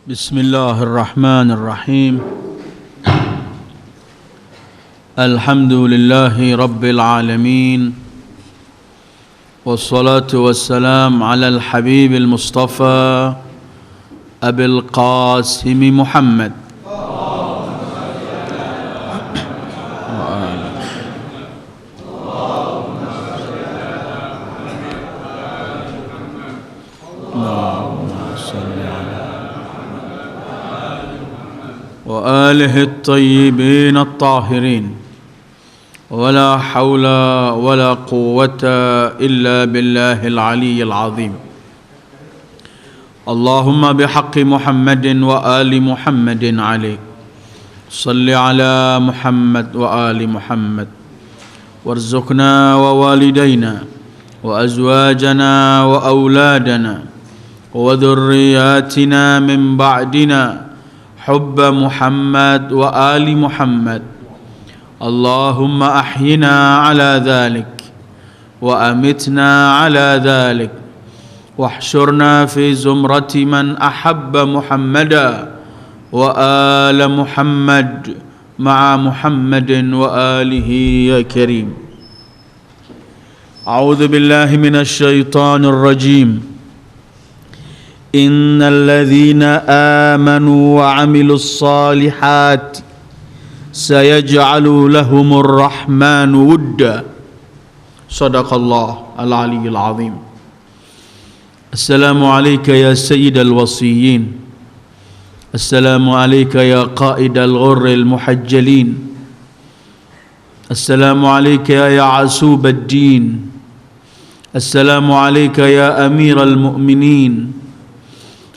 Bismillahirrahmanirrahim. Alhamdulillahi Rabbil Alamin. Wassalatu wassalam ala al-habibil Mustafa Abil Qasim Muhammad وآله الطيبين الطاهرين ولا حول ولا قوة إلا بالله العلي العظيم اللهم بحق محمد وآل محمد عليه صل على محمد وآل محمد وارزقنا ووالدينا وأزواجنا وأولادنا وذرياتنا من بعدنا حب محمد وآل محمد اللهم أحينا على ذلك وأمتنا على ذلك واحشرنا في زمرة من أحب محمدا وآل محمد مع محمد وآله يا كريم أعوذ بالله من الشيطان الرجيم إن الذين آمنوا وعملوا الصالحات سيجعل لهم الرحمن ودا صدق الله العلي العظيم السلام عليك يا سيد الوصيين السلام عليك يا قائد الغر المحجلين السلام عليك يا عسوب الدين السلام عليك يا أمير المؤمنين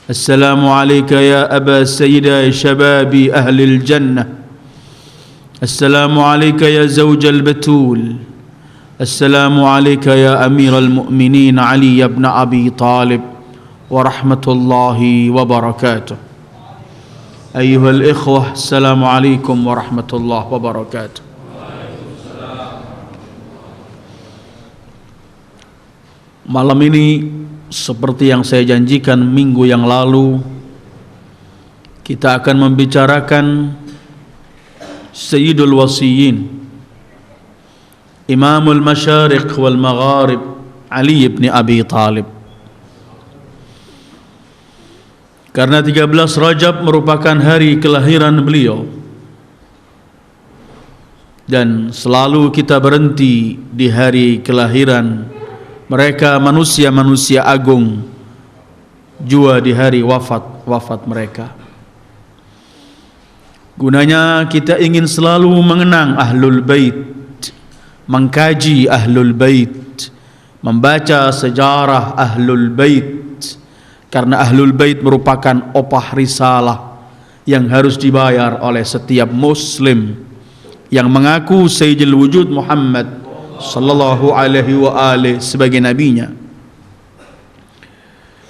السلام عليك يا أبا سيد شباب أهل الجنة السلام عليك يا زوج البتول السلام عليك يا أمير المؤمنين علي بن أبي طالب ورحمة الله وبركاته أيها الإخوة السلام عليكم ورحمة الله وبركاته. Malam ini seperti yang saya janjikan minggu yang lalu, kita akan membicarakan Sayyidul Wasiyin, Imamul Masyariq wal Magharib, Ali ibn Abi Talib. Karena 13 Rajab merupakan hari kelahiran beliau, dan selalu kita berhenti di hari kelahiran mereka manusia-manusia agung jua di hari wafat mereka. Gunanya kita ingin selalu mengenang Ahlul Bait, mengkaji Ahlul Bait, membaca sejarah Ahlul Bait, karena Ahlul Bait merupakan opah risalah yang harus dibayar oleh setiap muslim yang mengaku Sayyidul Wujud Muhammad sallallahu alaihi wa alihi sebagai nabinya.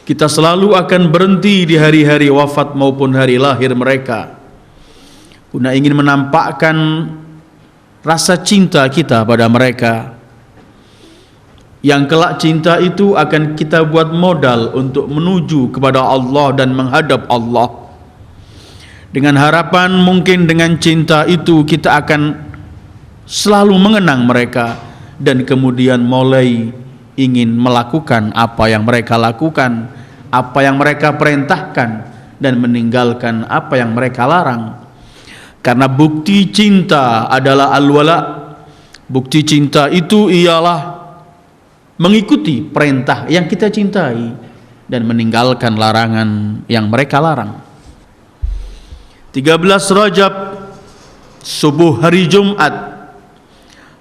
Kita selalu akan berhenti di hari-hari wafat maupun hari lahir mereka, guna ingin menampakkan rasa cinta kita pada mereka, yang kelak cinta itu akan kita buat modal untuk menuju kepada Allah dan menghadap Allah. Dengan harapan mungkin dengan cinta itu kita akan selalu mengenang mereka, dan kemudian mulai ingin melakukan apa yang mereka lakukan, apa yang mereka perintahkan, dan meninggalkan apa yang mereka larang. Karena bukti cinta adalah al-wala. Bukti cinta itu ialah mengikuti perintah yang kita cintai dan meninggalkan larangan yang mereka larang. 13 Rajab, subuh hari Jumat,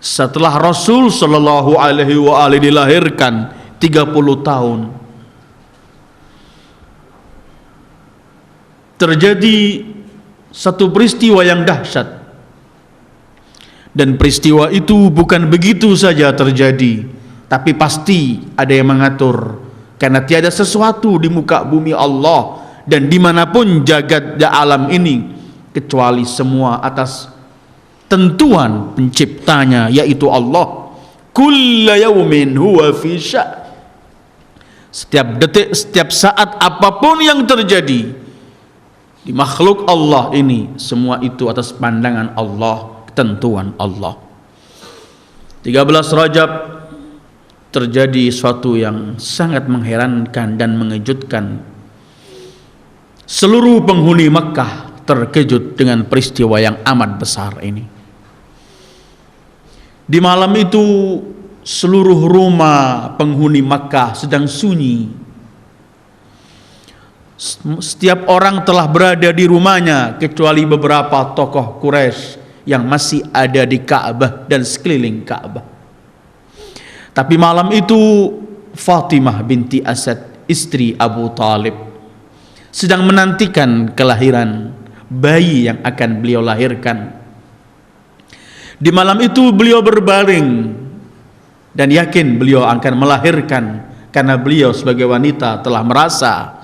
setelah Rasul sallallahu alaihi wa alihi dilahirkan 30 tahun, terjadi satu peristiwa yang dahsyat. Dan peristiwa itu bukan begitu saja terjadi, tapi pasti ada yang mengatur, karena tiada sesuatu di muka bumi Allah dan dimanapun jagat alam ini kecuali semua atas tentuan penciptanya, yaitu Allah. Kulla yaumin huwa fi sya'. Setiap detik, setiap saat, apapun yang terjadi, Di makhluk Allah ini semua itu atas pandangan Allah, ketentuan Allah. 13 Rajab terjadi suatu yang sangat mengherankan dan mengejutkan. Seluruh penghuni Mekah terkejut dengan peristiwa yang amat besar ini. Di malam itu seluruh rumah penghuni Makkah sedang sunyi. Setiap orang telah berada di rumahnya kecuali beberapa tokoh Quraisy yang masih ada di Ka'bah dan sekeliling Ka'bah. Tapi malam itu Fatimah binti Asad, istri Abu Talib, sedang menantikan kelahiran bayi yang akan beliau lahirkan. Di malam itu beliau berbaring dan yakin beliau akan melahirkan, karena beliau sebagai wanita telah merasa,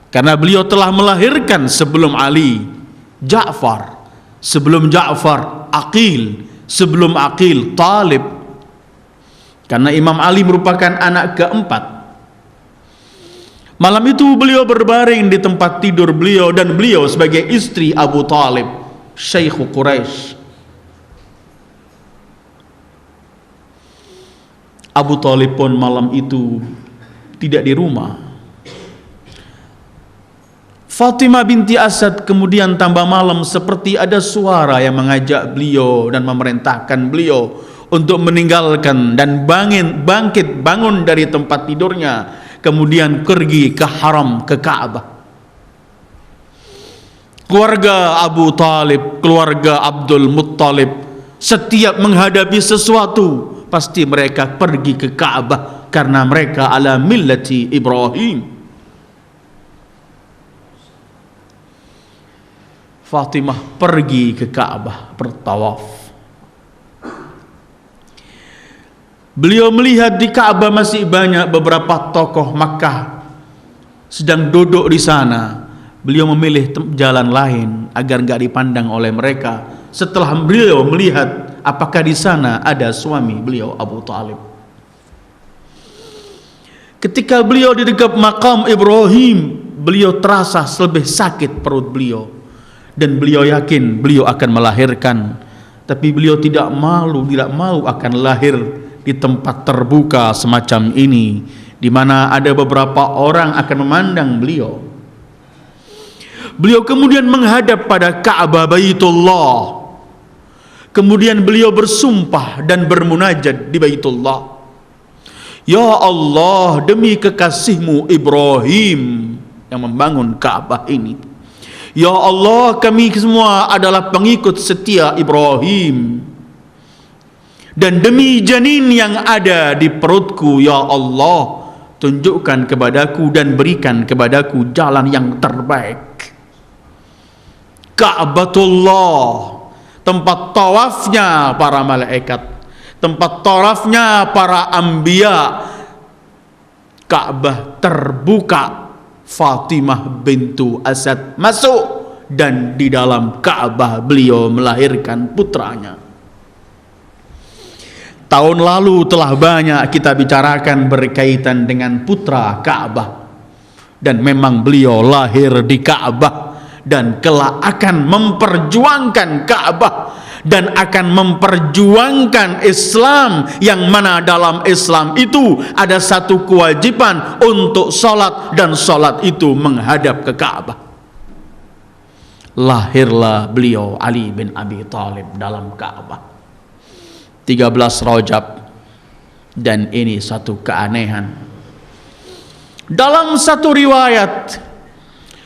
karena beliau telah melahirkan sebelum Ali, Ja'far, sebelum Ja'far Aqil, sebelum Aqil Talib, karena Imam Ali merupakan anak keempat. Malam itu beliau berbaring di tempat tidur beliau, dan beliau sebagai istri Abu Talib, Syekh Quraisy. Abu Talib pun malam itu tidak di rumah. Fatimah binti Asad kemudian tambah malam seperti ada suara yang mengajak beliau dan memerintahkan beliau untuk meninggalkan dan bangkit bangun dari tempat tidurnya, kemudian pergi ke haram, ke Ka'bah. Keluarga Abu Talib, keluarga Abdul Muttalib, setiap menghadapi sesuatu pasti mereka pergi ke Ka'bah, karena mereka ala millati Ibrahim. Fatimah pergi ke Ka'bah bertawaf. Beliau melihat di Ka'bah masih banyak beberapa tokoh Makkah sedang duduk di sana. Beliau memilih jalan lain agar enggak dipandang oleh mereka. Setelah beliau melihat apakah di sana ada suami beliau Abu Talib. Ketika beliau di dekat makam Ibrahim, beliau terasa lebih sakit perut beliau, dan beliau yakin beliau akan melahirkan. Tapi beliau tidak mau akan lahir di tempat terbuka semacam ini, di mana ada beberapa orang akan memandang beliau. Beliau kemudian menghadap pada Ka'bah Baitullah. Kemudian beliau bersumpah dan bermunajat di Baitullah. Ya Allah, demi kekasihmu Ibrahim yang membangun Ka'bah ini, ya Allah, kami semua adalah pengikut setia Ibrahim, dan demi janin yang ada di perutku, ya Allah, tunjukkan kepadaku dan berikan kepadaku jalan yang terbaik. Ka'batullah, tempat tawafnya para malaikat, tempat tawafnya para anbiya. Ka'bah terbuka, Fatimah bintu Asad masuk, dan di dalam Ka'bah beliau melahirkan putranya. Tahun lalu telah banyak kita bicarakan berkaitan dengan putra Ka'bah, dan memang beliau lahir di Ka'bah dan kelak akan memperjuangkan Ka'bah dan akan memperjuangkan Islam, yang mana dalam Islam itu ada satu kewajiban untuk sholat, dan sholat itu menghadap ke Ka'bah. Lahirlah beliau Ali bin Abi Talib dalam Ka'bah 13 Rajab. Dan ini satu keanehan. Dalam satu riwayat,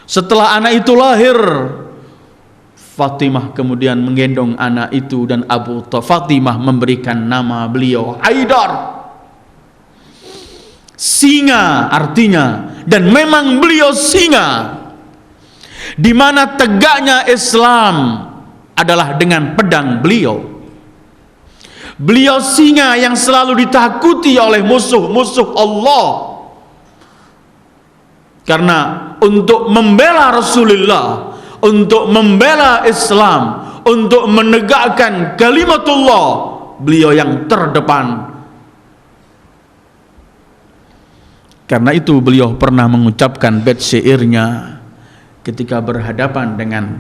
setelah anak itu lahir, Fatimah kemudian menggendong anak itu, dan Fatimah memberikan nama beliau Haidar, singa artinya. Dan memang beliau singa, di mana tegaknya Islam adalah dengan pedang beliau. Beliau singa yang selalu ditakuti oleh musuh-musuh Allah, karena untuk membela Rasulullah, untuk membela Islam, untuk menegakkan kalimatullah, beliau yang terdepan. Karena itu beliau pernah mengucapkan bait syairnya, ketika berhadapan dengan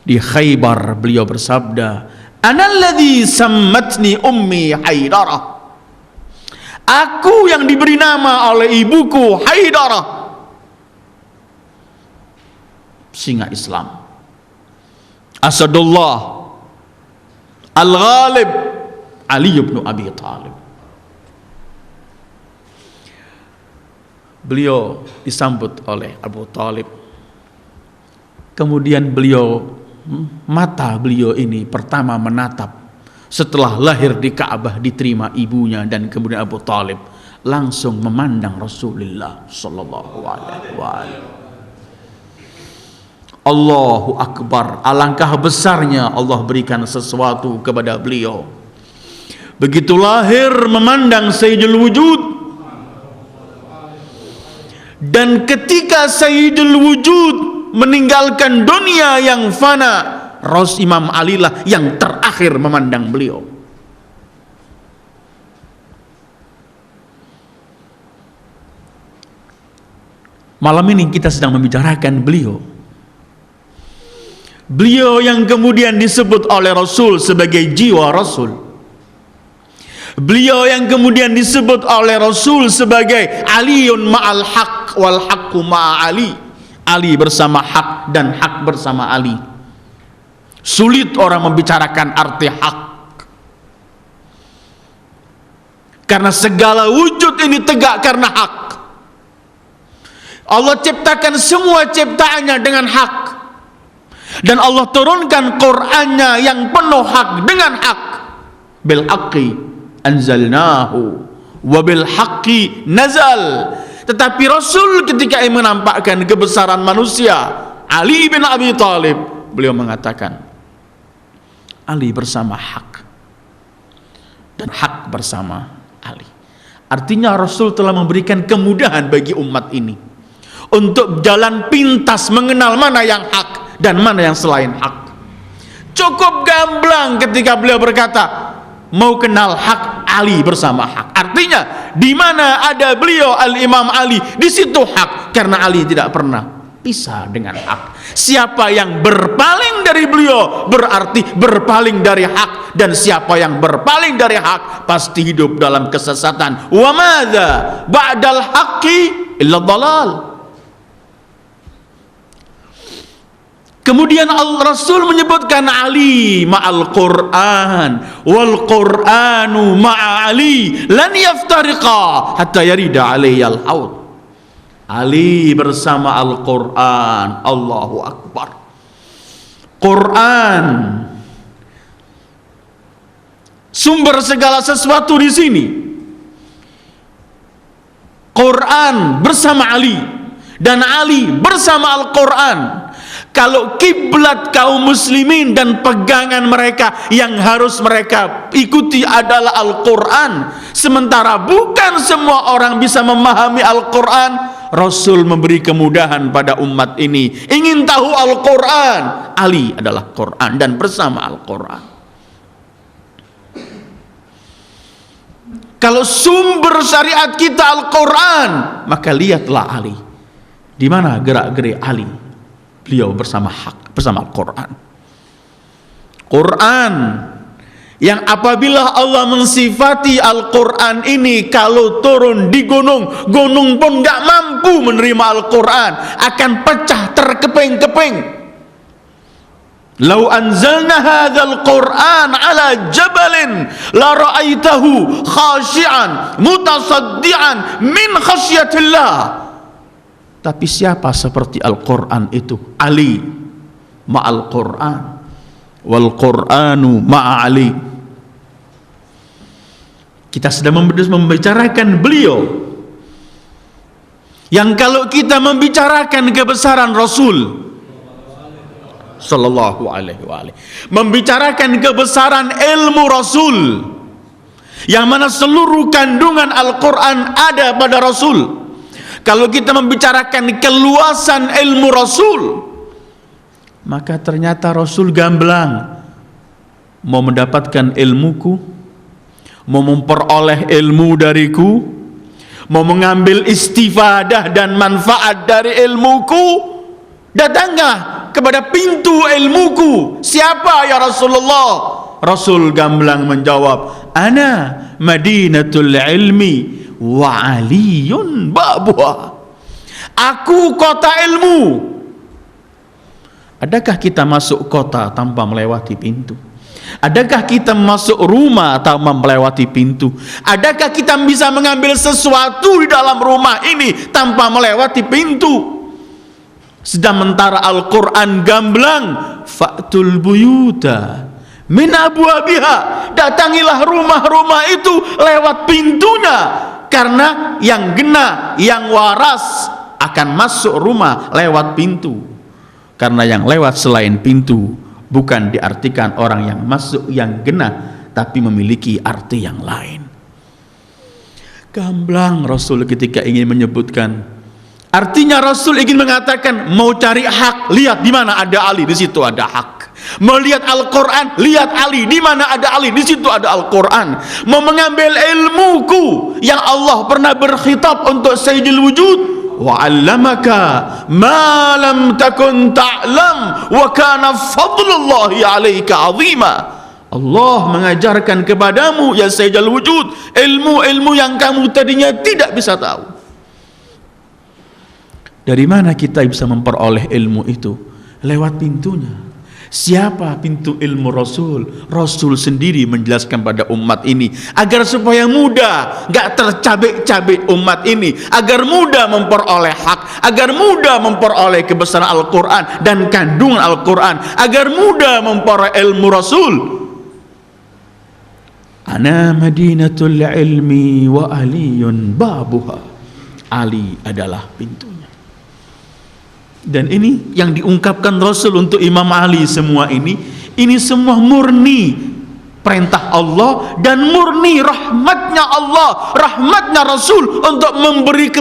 di Khaybar, beliau bersabda, "Analladzi sammatni ummi Haidarah." Aku yang diberi nama oleh ibuku Haidarah, singa Islam, Asadullah Al-Ghalib, Ali bin Abi Thalib. Beliau disambut oleh Abu Thalib. Kemudian mata beliau ini pertama menatap, setelah lahir di Ka'bah diterima ibunya, dan kemudian Abu Thalib langsung memandang Rasulullah sallallahu alaihi wasallam. Allahu Akbar, alangkah besarnya Allah berikan sesuatu kepada beliau. Begitu lahir memandang Sayyidul Wujud, dan ketika Sayyidul Wujud meninggalkan dunia yang fana, Imam Ali lah yang terakhir memandang beliau. Malam ini kita sedang membicarakan beliau. Beliau yang kemudian disebut oleh Rasul sebagai jiwa Rasul. Beliau yang kemudian disebut oleh Rasul sebagai Aliun ma'al haq wal haqqu ma'a Ali. Ali bersama hak dan hak bersama Ali. Sulit orang membicarakan arti hak, karena segala wujud ini tegak karena hak. Allah ciptakan semua ciptaannya dengan hak, dan Allah turunkan Qur'annya yang penuh hak dengan hak. Bil haqqi anzalnahu wa bil haqqi nazal. Tetapi Rasul ketika menampakkan kebesaran manusia, Ali bin Abi Thalib, beliau mengatakan Ali bersama hak dan hak bersama Ali. Artinya Rasul telah memberikan kemudahan bagi umat ini untuk jalan pintas mengenal mana yang hak dan mana yang selain hak. Cukup gamblang ketika beliau berkata mau kenal hak, Ali bersama hak. Artinya di mana ada beliau Al-Imam Ali, di situ hak, karena Ali tidak pernah pisah dengan hak. Siapa yang berpaling dari beliau berarti berpaling dari hak, dan siapa yang berpaling dari hak pasti hidup dalam kesesatan. Wa madza ba'dal haqqi illa dhalal. Kemudian Rasul menyebutkan Ali ma'al Qur'an wal Qur'anu ma'a Ali lan yaftariqa hatta yarida alaihal haud. Ali bersama Al-Qur'an. Allahu Akbar. Quran sumber segala sesuatu di sini. Quran bersama Ali dan Ali bersama Al-Quran. Kalau kiblat kaum muslimin dan pegangan mereka yang harus mereka ikuti adalah Al-Quran, sementara bukan semua orang bisa memahami Al-Quran, Rasul memberi kemudahan pada umat ini. Ingin tahu Al-Quran, Ali adalah Quran dan bersama Al-Quran. Kalau sumber syariat kita Al-Quran, maka lihatlah Ali. Di mana gerak-gerik Ali? Beliau bersama hak, bersama Al-Quran. Quran yang apabila Allah mensifati Al-Quran ini, kalau turun di gunung, gunung pun gak mampu menerima Al-Quran, akan pecah terkeping-keping. Lau anzalna hadzal Qur'an ala jabalin la ra'aitahu khashi'an mutasaddian min khasyatillah. Tapi siapa seperti Al-Quran itu? Ali ma'al Quran wal Qur'anu ma'a Ali. Kita sedang membicarakan beliau yang kalau kita membicarakan kebesaran Rasul sallallahu alaihi wa alihi, membicarakan kebesaran ilmu Rasul, yang mana seluruh kandungan Al-Quran ada pada Rasul. Kalau kita membicarakan keluasan ilmu Rasul, maka ternyata Rasul gamblang. Mau mendapatkan ilmuku, mau memperoleh ilmu dariku, mau mengambil istifadah dan manfaat dari ilmuku, Datanglah kepada pintu ilmuku. Siapa ya Rasulullah? Rasul gamblang menjawab, ana madinatul ilmi wa aliyun babuha. Aku kota ilmu. Adakah kita masuk kota tanpa melewati pintu? Adakah kita masuk rumah tanpa melewati pintu? Adakah kita bisa mengambil sesuatu di dalam rumah ini tanpa melewati pintu? Sementara Al-Quran gamblang, fa'tul buyuta min abwabiha, datangilah rumah-rumah itu lewat pintunya, karena yang genah, yang waras akan masuk rumah lewat pintu. Karena yang lewat selain pintu bukan diartikan orang yang masuk yang genah, tapi memiliki arti yang lain. Gamblang Rasul ketika ingin menyebutkan. Artinya Rasul ingin mengatakan, mau cari hak, lihat di mana ada Ali, di situ ada hak. Mau lihat Al-Quran, lihat Ali, di mana ada Ali, di situ ada Al-Quran. Mau mengambil ilmuku yang Allah pernah berkhitab untuk Sayyidil Wujud, wa 'allamaka ma lam takun ta'lam wa kana fadlullahi 'alaika 'azima. Allah mengajarkan kepadamu ya Sayyidil Wujud ilmu-ilmu yang kamu tadinya tidak bisa tahu. Dari mana kita bisa memperoleh ilmu itu? Lewat pintunya. Siapa pintu ilmu Rasul? Rasul sendiri menjelaskan pada umat ini agar supaya mudah, gak tercabik-cabik umat ini, agar mudah memperoleh hak, agar mudah memperoleh kebesaran Al-Quran dan kandungan Al-Quran, agar mudah memperoleh ilmu Rasul. Ana madinatul ilmi wa aliyun babuha. Ali adalah pintunya. Dan ini yang diungkapkan Rasul untuk Imam Ali, semua ini semua murni perintah Allah dan murni rahmatnya Allah, rahmatnya Rasul untuk memberi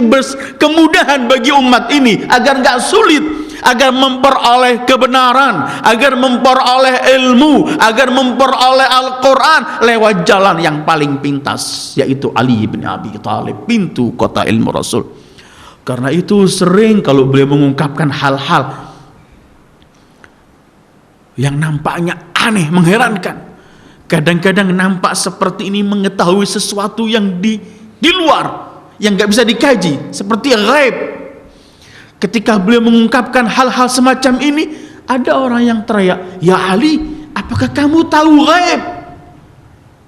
kemudahan bagi umat ini agar gak sulit, agar memperoleh kebenaran, agar memperoleh ilmu, agar memperoleh Al-Quran lewat jalan yang paling pintas, yaitu Ali bin Abi Thalib, pintu kota ilmu Rasul. Karena itu sering kalau beliau mengungkapkan hal-hal yang nampaknya aneh, mengherankan, kadang-kadang nampak seperti ini mengetahui sesuatu yang di luar, yang gak bisa dikaji, seperti ghaib. Ketika beliau mengungkapkan hal-hal semacam ini, ada orang yang teriak, ya Ali, apakah kamu tahu ghaib?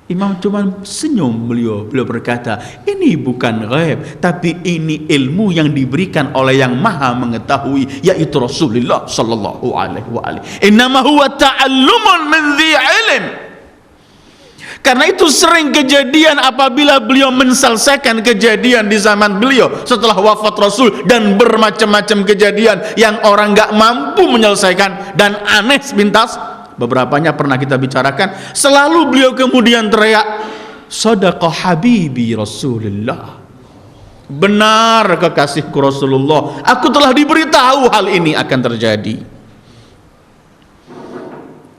Imam cuma senyum, beliau berkata, ini bukan ghaib, tapi ini ilmu yang diberikan oleh yang maha mengetahui, yaitu Rasulullah sallallahu alaihi wa alihi. Innama huwa ta'allumun min dhi ilm. Karena itu sering kejadian apabila beliau menselesaikan kejadian di zaman beliau setelah wafat Rasul, dan bermacam-macam kejadian yang orang gak mampu menyelesaikan dan aneh sepintas. Beberapanya pernah kita bicarakan. Selalu beliau kemudian teriak, Sadaqah habibi Rasulullah, benar kekasihku Rasulullah, aku telah diberitahu hal ini akan terjadi.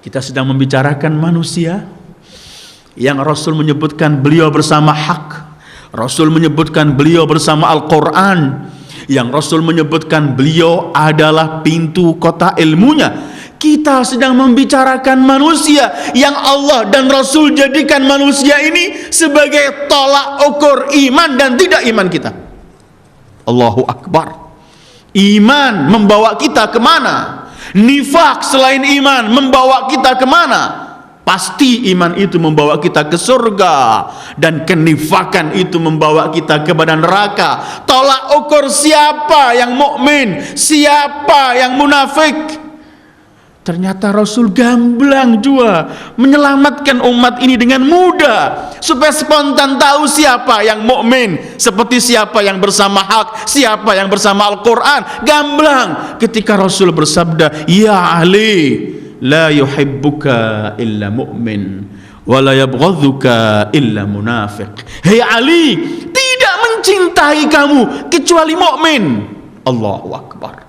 Kita sedang membicarakan manusia yang Rasul menyebutkan beliau bersama hak, Rasul menyebutkan beliau bersama Al-Quran, yang Rasul menyebutkan beliau adalah pintu kota ilmunya. Kita sedang membicarakan manusia yang Allah dan Rasul jadikan manusia ini sebagai tolak ukur iman dan tidak iman kita. Allahu Akbar. Iman membawa kita kemana? Nifak selain iman membawa kita kemana? Pasti iman itu membawa kita ke surga, dan kenifakan itu membawa kita kepada neraka. Tolak ukur siapa yang mukmin, siapa yang munafik. Ternyata Rasul gamblang juga menyelamatkan umat ini dengan mudah, supaya spontan tahu siapa yang mukmin, seperti siapa yang bersama hak, siapa yang bersama Al-Quran. Gamblang ketika Rasul bersabda, ya Ali, la yuhibbuka illa mu'min wa la yabghadhuka illa munafiq. Hei Ali, tidak mencintai kamu kecuali mukmin. Allahu Akbar.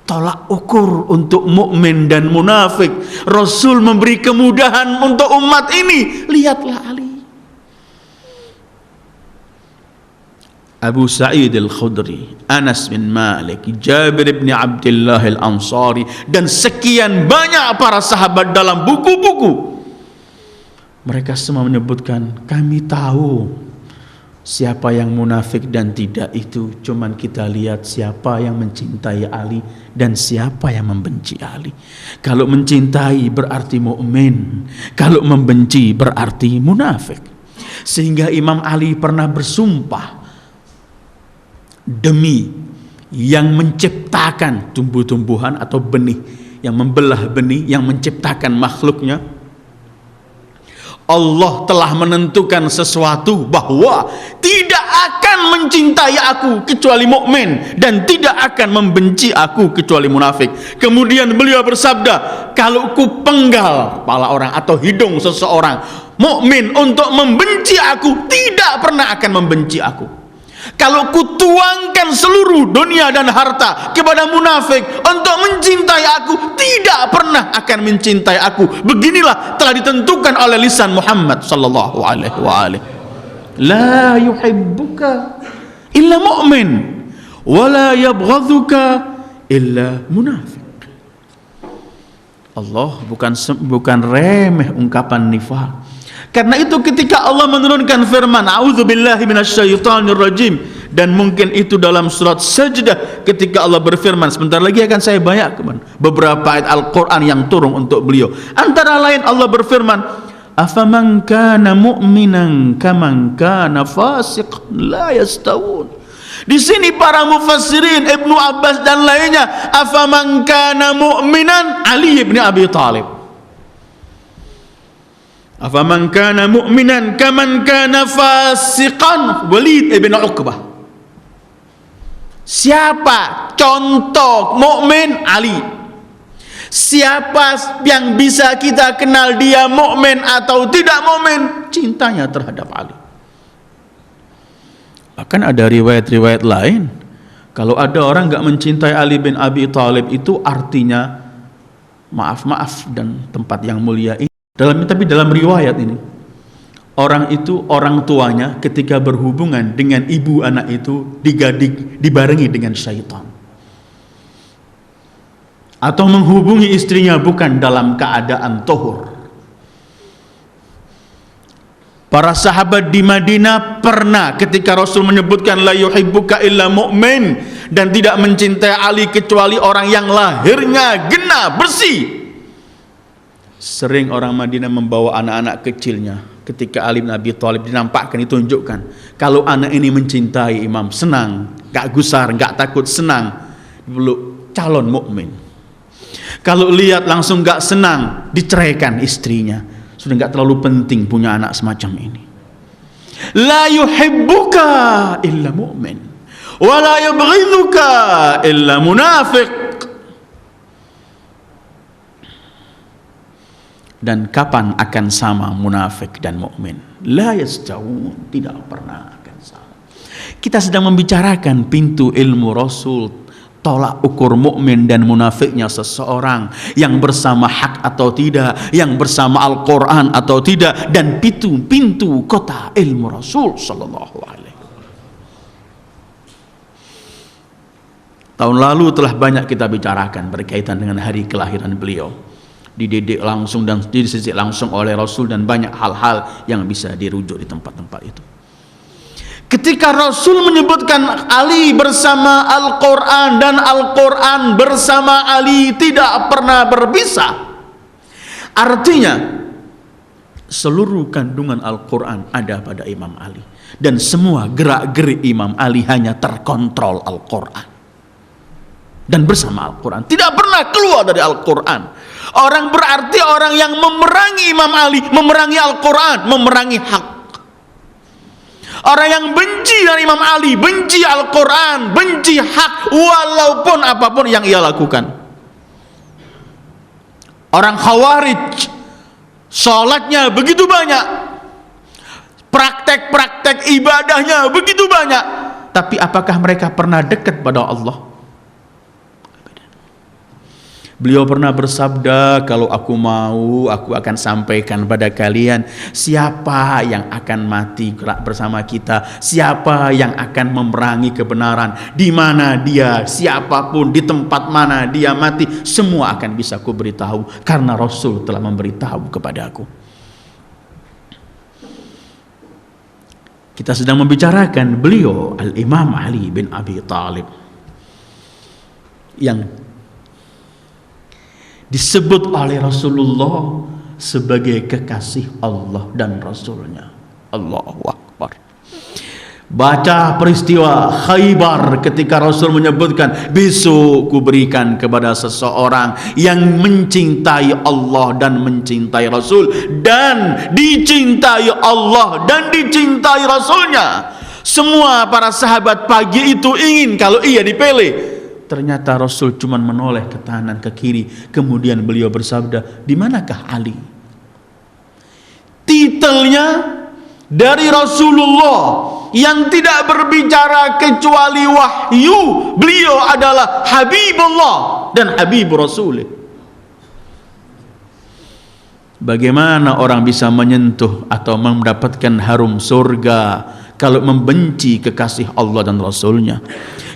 Tolak ukur untuk mukmin dan munafik. Rasul memberi kemudahan untuk umat ini. Lihatlah Ali. Abu Sa'id al-Khudri, Anas bin Malik, Jabir bin Abdullah al-Ansari, dan sekian banyak para sahabat dalam buku-buku. Mereka semua menyebutkan, kami tahu siapa yang munafik dan tidak, itu cuman kita lihat siapa yang mencintai Ali dan siapa yang membenci Ali. Kalau mencintai berarti mukmin, kalau membenci berarti munafik. Sehingga Imam Ali pernah bersumpah, demi yang menciptakan tumbuh-tumbuhan atau benih, yang membelah benih, yang menciptakan makhluknya, Allah telah menentukan sesuatu bahwa tidak akan mencintai aku kecuali mukmin dan tidak akan membenci aku kecuali munafik. Kemudian beliau bersabda, kalau ku penggal kepala orang atau hidung seseorang mukmin untuk membenci aku, tidak pernah akan membenci aku. Kalau kutuangkan seluruh dunia dan harta kepada munafik untuk mencintai aku, tidak pernah akan mencintai aku. Beginilah telah ditentukan oleh lisan Muhammad sallallahu alaihi wa alihi. La yuhibbuka illa mu'min wa la yabghadhuka illa munafik. Allah bukan remeh ungkapan nifaq. Karena itu ketika Allah menurunkan firman a'udzubillahi minasyaitonir rajim, dan mungkin itu dalam surat Sajdah ketika Allah berfirman, sebentar lagi akan saya bacakan beberapa ayat Al-Qur'an yang turun untuk beliau. Antara lain Allah berfirman, afaman kana mu'minan kaman kana fasiqan la yastawun. Di sini para mufassirin Ibnu Abbas dan lainnya, afaman kana mu'minan Ali bin Abi Thalib, afaman kana mu'minan kaman kana fasiqan Walid ibn Uqbah. Siapa contoh mukmin? Ali. Siapa yang bisa kita kenal dia mukmin atau tidak mukmin? Cintanya terhadap Ali. Bahkan ada riwayat-riwayat lain, kalau ada orang enggak mencintai Ali bin Abi Thalib, itu artinya maaf dan tempat yang mulia ini. Tapi dalam riwayat ini, orang itu, orang tuanya ketika berhubungan dengan ibu anak itu dibarengi dengan syaitan, atau menghubungi istrinya bukan dalam keadaan tohur. Para sahabat di Madinah pernah ketika Rasul menyebutkan la yuhibbuka illa mu'min, dan tidak mencintai Ali kecuali orang yang lahirnya genah bersih. Sering orang Madinah membawa anak-anak kecilnya. Ketika Ali bin Abi Thalib dinampakkan, ditunjukkan, kalau anak ini mencintai imam, senang, gak gusar, gak takut, senang, dipeluk, calon mukmin. Kalau lihat langsung gak senang, diceraikan istrinya. Sudah gak terlalu penting punya anak semacam ini. La yuhibbuka illa mu'min wa la yubghidhuka illa munafiq. Dan kapan akan sama munafik dan mukmin? La yastawun, tidak pernah akan sama. Kita sedang membicarakan pintu ilmu Rasul, tolak ukur mukmin dan munafiknya seseorang, yang bersama hak atau tidak, yang bersama Al-Quran atau tidak, dan pintu kota ilmu Rasul sallallahu alaihi wasallam. Tahun lalu telah banyak kita bicarakan berkaitan dengan hari kelahiran beliau. Dididik langsung dan dididik langsung oleh Rasul, dan banyak hal-hal yang bisa dirujuk di tempat-tempat itu. Ketika Rasul menyebutkan Ali bersama Al-Quran dan Al-Quran bersama Ali tidak pernah berpisah, artinya seluruh kandungan Al-Quran ada pada Imam Ali, dan semua gerak-gerik Imam Ali hanya terkontrol Al-Quran dan bersama Al-Quran, tidak pernah keluar dari Al-Quran. Orang berarti orang yang memerangi Imam Ali, memerangi Al-Quran, memerangi hak. Orang yang benci dengan Imam Ali, benci Al-Quran, benci hak, walaupun apapun yang ia lakukan. Orang Khawarij, sholatnya begitu banyak, praktek-praktek ibadahnya begitu banyak, tapi apakah mereka pernah dekat pada Allah? Beliau pernah bersabda, kalau aku mau, aku akan sampaikan pada kalian siapa yang akan mati bersama kita, siapa yang akan memerangi kebenaran, di mana dia, siapapun, di tempat mana dia mati, semua akan bisa ku beritahu karena Rasul telah memberitahu kepadaku. Kita sedang membicarakan beliau Al-Imam Ali bin Abi Thalib yang disebut oleh Rasulullah sebagai kekasih Allah dan Rasulnya. Allahu Akbar. Baca peristiwa Khaybar ketika Rasul menyebutkan, besok kuberikan kepada seseorang yang mencintai Allah dan mencintai Rasul dan dicintai Allah dan dicintai Rasulnya. Semua para sahabat pagi itu ingin kalau ia dipilih. Ternyata Rasul cuma menoleh ke kanan ke kiri. Kemudian beliau bersabda, di manakah Ali? Titelnya dari Rasulullah yang tidak berbicara kecuali wahyu. Beliau adalah Habibullah dan Habibur Rasul. Bagaimana orang bisa menyentuh atau mendapatkan harum surga kalau membenci kekasih Allah dan Rasulnya?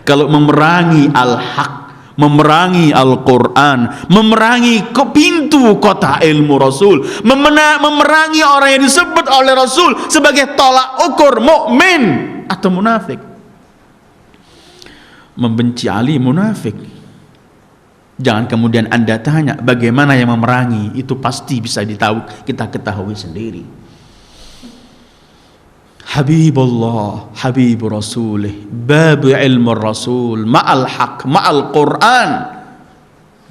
Kalau memerangi al-haq, memerangi Al-Quran, memerangi ke pintu kota ilmu Rasul, memerangi orang yang disebut oleh Rasul sebagai tolak ukur mukmin atau munafik. Membenci Ali munafik. Jangan kemudian Anda tanya bagaimana yang memerangi, itu pasti bisa kita ketahui sendiri. Habibullah, Habibur Rasulih, bab ilmu Rasul, ma'al haq, ma'al Quran,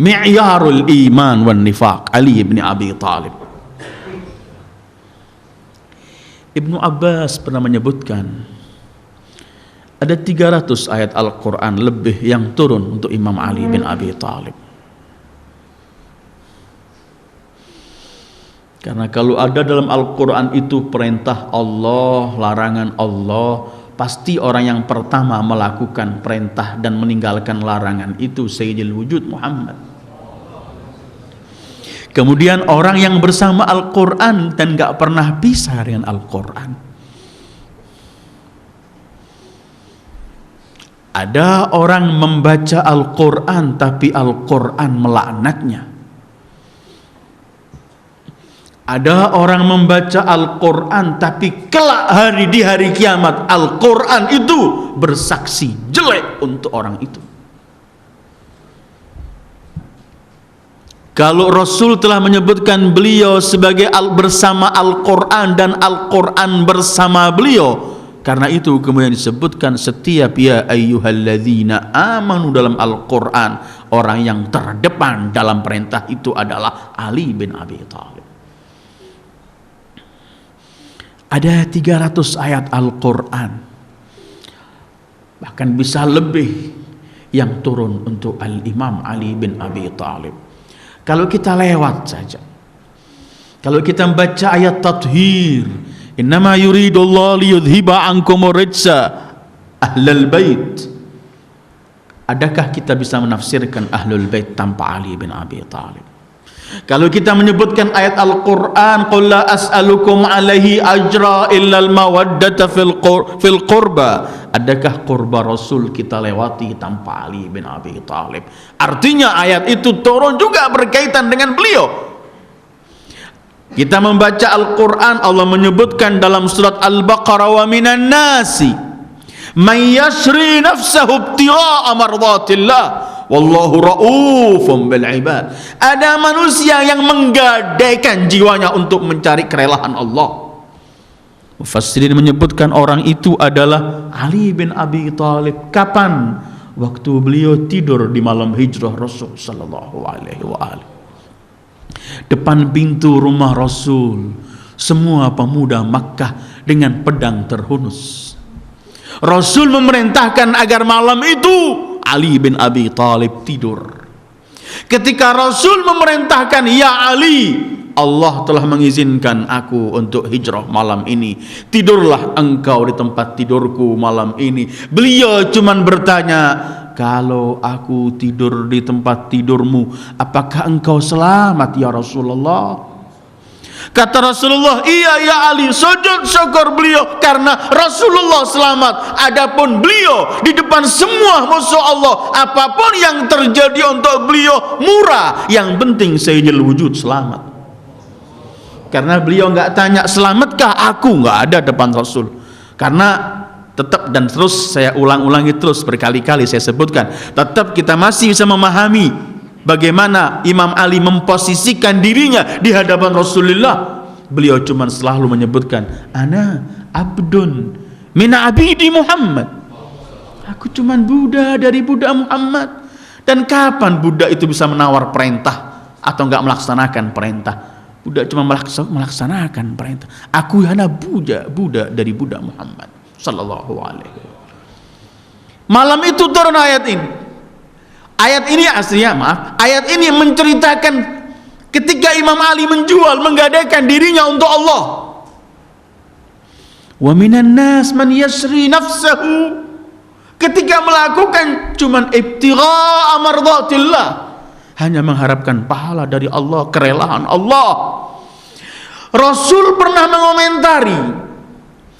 mi'yarul iman wan nifaq, Ali bin Abi Thalib. Ibnu Abbas pernah menyebutkan ada 300 ayat Al-Quran lebih yang turun untuk Imam Ali bin Abi Thalib. Karena kalau ada dalam Al-Quran itu perintah Allah, larangan Allah, pasti orang yang pertama melakukan perintah dan meninggalkan larangan itu Sayyidil Wujud Muhammad. Kemudian orang yang bersama Al-Quran dan gak pernah pisah dengan Al-Quran. Ada orang membaca Al-Quran tapi Al-Quran melaknatnya. Ada orang membaca Al-Quran tapi kelak di hari kiamat Al-Quran itu bersaksi jelek untuk orang itu. Kalau Rasul telah menyebutkan beliau sebagai bersama Al-Quran dan Al-Quran bersama beliau, karena itu kemudian disebutkan setiap ya ayyuhalladzina amanu dalam Al-Quran, orang yang terdepan dalam perintah itu adalah Ali bin Abi Thalib. Ada 300 ayat Al-Quran, bahkan bisa lebih, yang turun untuk Al-Imam Ali bin Abi Thalib. Kalau kita lewat saja, kalau kita membaca ayat tathhir, innama yuridullahu liyudhiba ankumur rijsa ahlal bait, adakah kita bisa menafsirkan ahlul bait tanpa Ali bin Abi Thalib? Kalau kita menyebutkan ayat Al-Quran, qul la as'alukum alaihi ajra illal mawaddata fil qurba, adakah qurba Rasul kita lewati tanpa Ali bin Abi Thalib? Artinya ayat itu turun juga berkaitan dengan beliau. Kita membaca Al-Quran, Allah menyebutkan dalam surat Al-Baqarah, wa minan nasi may yashri nafsahu ibtigha'a mardatillah wallahu ra'ufun bil ibad. Ada manusia yang menggadaikan jiwanya untuk mencari kerelaan Allah. Mufassirin menyebutkan orang itu adalah Ali bin Abi Thalib. Kapan? Waktu beliau tidur di malam hijrah Rasul sallallahu alaihi wasallam. Depan pintu rumah Rasul, semua pemuda Makkah dengan pedang terhunus. Rasul memerintahkan agar malam itu Ali bin Abi Thalib tidur. Ketika Rasul memerintahkan, ya Ali, Allah telah mengizinkan aku untuk hijrah malam ini, tidurlah engkau di tempat tidurku malam ini. Beliau cuma bertanya, kalau aku tidur di tempat tidurmu, apakah engkau selamat ya Rasulullah? Kata Rasulullah, iya ya Ali, sujud syukur beliau karena Rasulullah selamat. Adapun beliau di depan semua musuh Allah, apapun yang terjadi untuk beliau murah, yang penting sayyidul wujud selamat. Karena beliau nggak tanya selamatkah aku, nggak ada depan Rasul. Karena tetap, dan terus saya ulang-ulangi terus berkali-kali saya sebutkan, tetap kita masih bisa memahami bagaimana Imam Ali memposisikan dirinya di hadapan Rasulullah. Beliau cuma selalu menyebutkan, ana abdun min abidi Muhammad. Aku cuma budak dari budak Muhammad. Dan kapan budak itu bisa menawar perintah atau enggak melaksanakan perintah? Budak cuma melaksanakan perintah. Aku hanya budak dari budak Muhammad sallallahu alaihi wasallam. Malam itu turun ayat ini. Ayat ini aslinya, ayat ini menceritakan ketika Imam Ali menjual, menggadaikan dirinya untuk Allah. Wa minan nas man yasri nafsahu, ketika melakukan cuman ibtigha mardatillah, hanya mengharapkan pahala dari Allah, kerelaan Allah. Rasul pernah mengomentari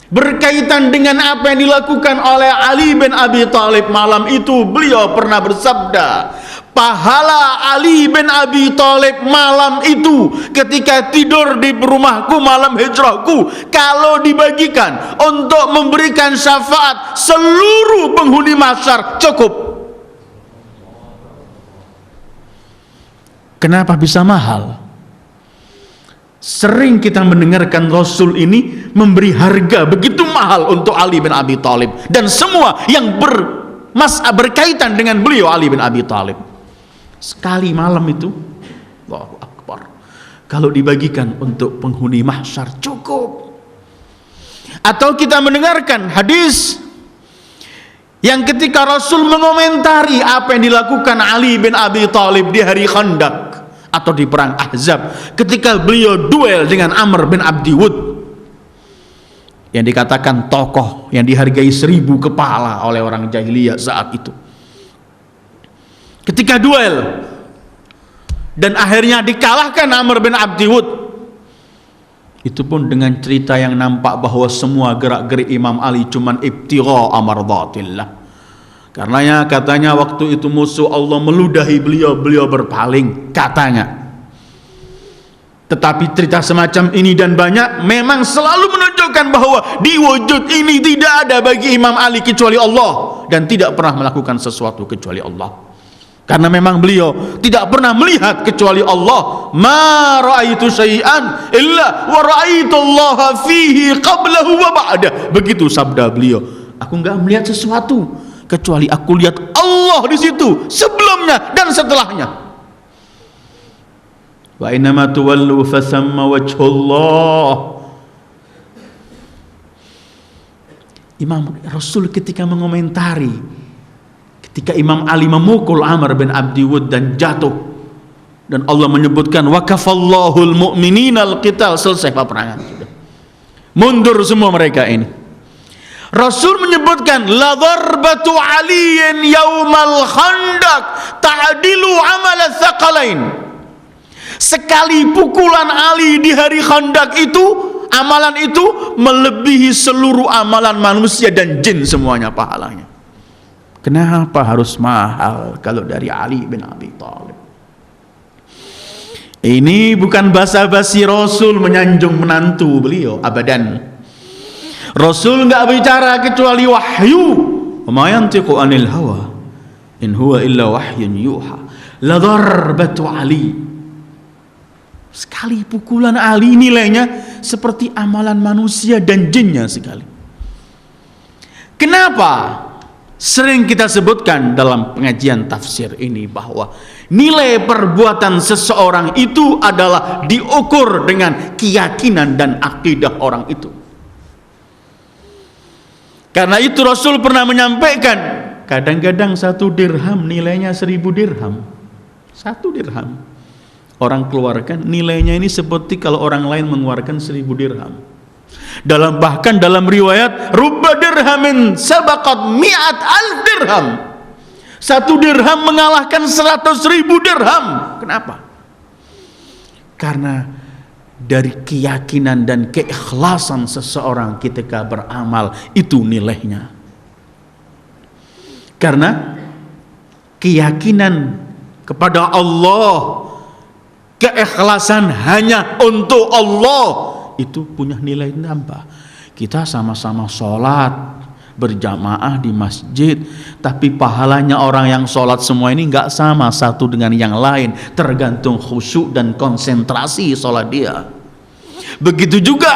berkaitan dengan apa yang dilakukan oleh Ali bin Abi Thalib malam itu. Beliau pernah bersabda, pahala Ali bin Abi Thalib malam itu ketika tidur di rumahku malam hijrahku, kalau dibagikan untuk memberikan syafaat seluruh penghuni mahsyar cukup. Kenapa bisa mahal? Sering kita mendengarkan Rasul ini memberi harga begitu mahal untuk Ali bin Abi Thalib dan semua yang berkaitan dengan beliau Ali bin Abi Thalib. Sekali malam itu, Allahu Akbar, kalau dibagikan untuk penghuni mahsyar cukup. Atau kita mendengarkan hadis yang ketika Rasul mengomentari apa yang dilakukan Ali bin Abi Thalib di hari Khandaq atau di perang Ahzab, ketika beliau duel dengan Amr bin Abdi Wud, yang dikatakan tokoh yang dihargai 1000 kepala oleh orang jahiliyah saat itu. Ketika duel dan akhirnya dikalahkan Amr bin Abdi Wud, itu pun dengan cerita yang nampak bahwa semua gerak-gerik Imam Ali cuman ibtigha amardatillah. Karenanya katanya waktu itu musuh Allah meludahi beliau, beliau berpaling katanya. Tetapi cerita semacam ini dan banyak memang selalu menunjukkan bahwa di wujud ini tidak ada bagi Imam Ali kecuali Allah, dan tidak pernah melakukan sesuatu kecuali Allah. Karena memang beliau tidak pernah melihat kecuali Allah. Ma ra'aitu syai'an illa wa ra'aitu Allah fihi qablahu wa ba'dah. Begitu sabda beliau. Aku enggak melihat sesuatu kecuali aku lihat Allah di situ sebelumnya dan setelahnya. Wa innama tuwallu fasamma wajhullah. Imam Rasul ketika mengomentari ketika Imam Ali memukul Amr bin Abdi Wud dan jatuh, dan Allah menyebutkan wa kafallahul mu'minina al-qital, selesai peperangan sudah. Mundur semua mereka ini. Rasul menyebutkan la darbatu aliyin yaumal khandaq ta'dilu amal tsaqalain. Sekali pukulan Ali di hari Khandaq itu, amalan itu melebihi seluruh amalan manusia dan jin semuanya pahalanya. Kenapa harus mahal kalau dari Ali bin Abi Thalib? Ini bukan basa-basi Rasul menyanjung menantu beliau, abadan. Rasul enggak bicara kecuali wahyu. Wa ma yantiqu anil hawa in huwa illa wahyun yuha. La darbatu Ali. Sekali pukulan Ali nilainya seperti amalan manusia dan jinnya sekali. Kenapa? Sering kita sebutkan dalam pengajian tafsir ini bahwa nilai perbuatan seseorang itu adalah diukur dengan keyakinan dan akidah orang itu. Karena itu Rasul pernah menyampaikan, kadang-kadang 1 dirham nilainya 1000 dirham. 1 dirham orang keluarkan, nilainya ini seperti kalau orang lain mengeluarkan 1000 dirham. Bahkan dalam riwayat rubba dirhamin sabaqat mi'at al dirham, 1 dirham mengalahkan 100.000 dirham. Kenapa? Karena dari keyakinan dan keikhlasan seseorang ketika beramal, itu nilainya. Karena keyakinan kepada Allah, keikhlasan hanya untuk Allah, itu punya nilai tambah. Kita sama-sama sholat berjamaah di masjid, tapi pahalanya orang yang sholat semua ini nggak sama satu dengan yang lain, tergantung khusyuk dan konsentrasi sholat dia. Begitu juga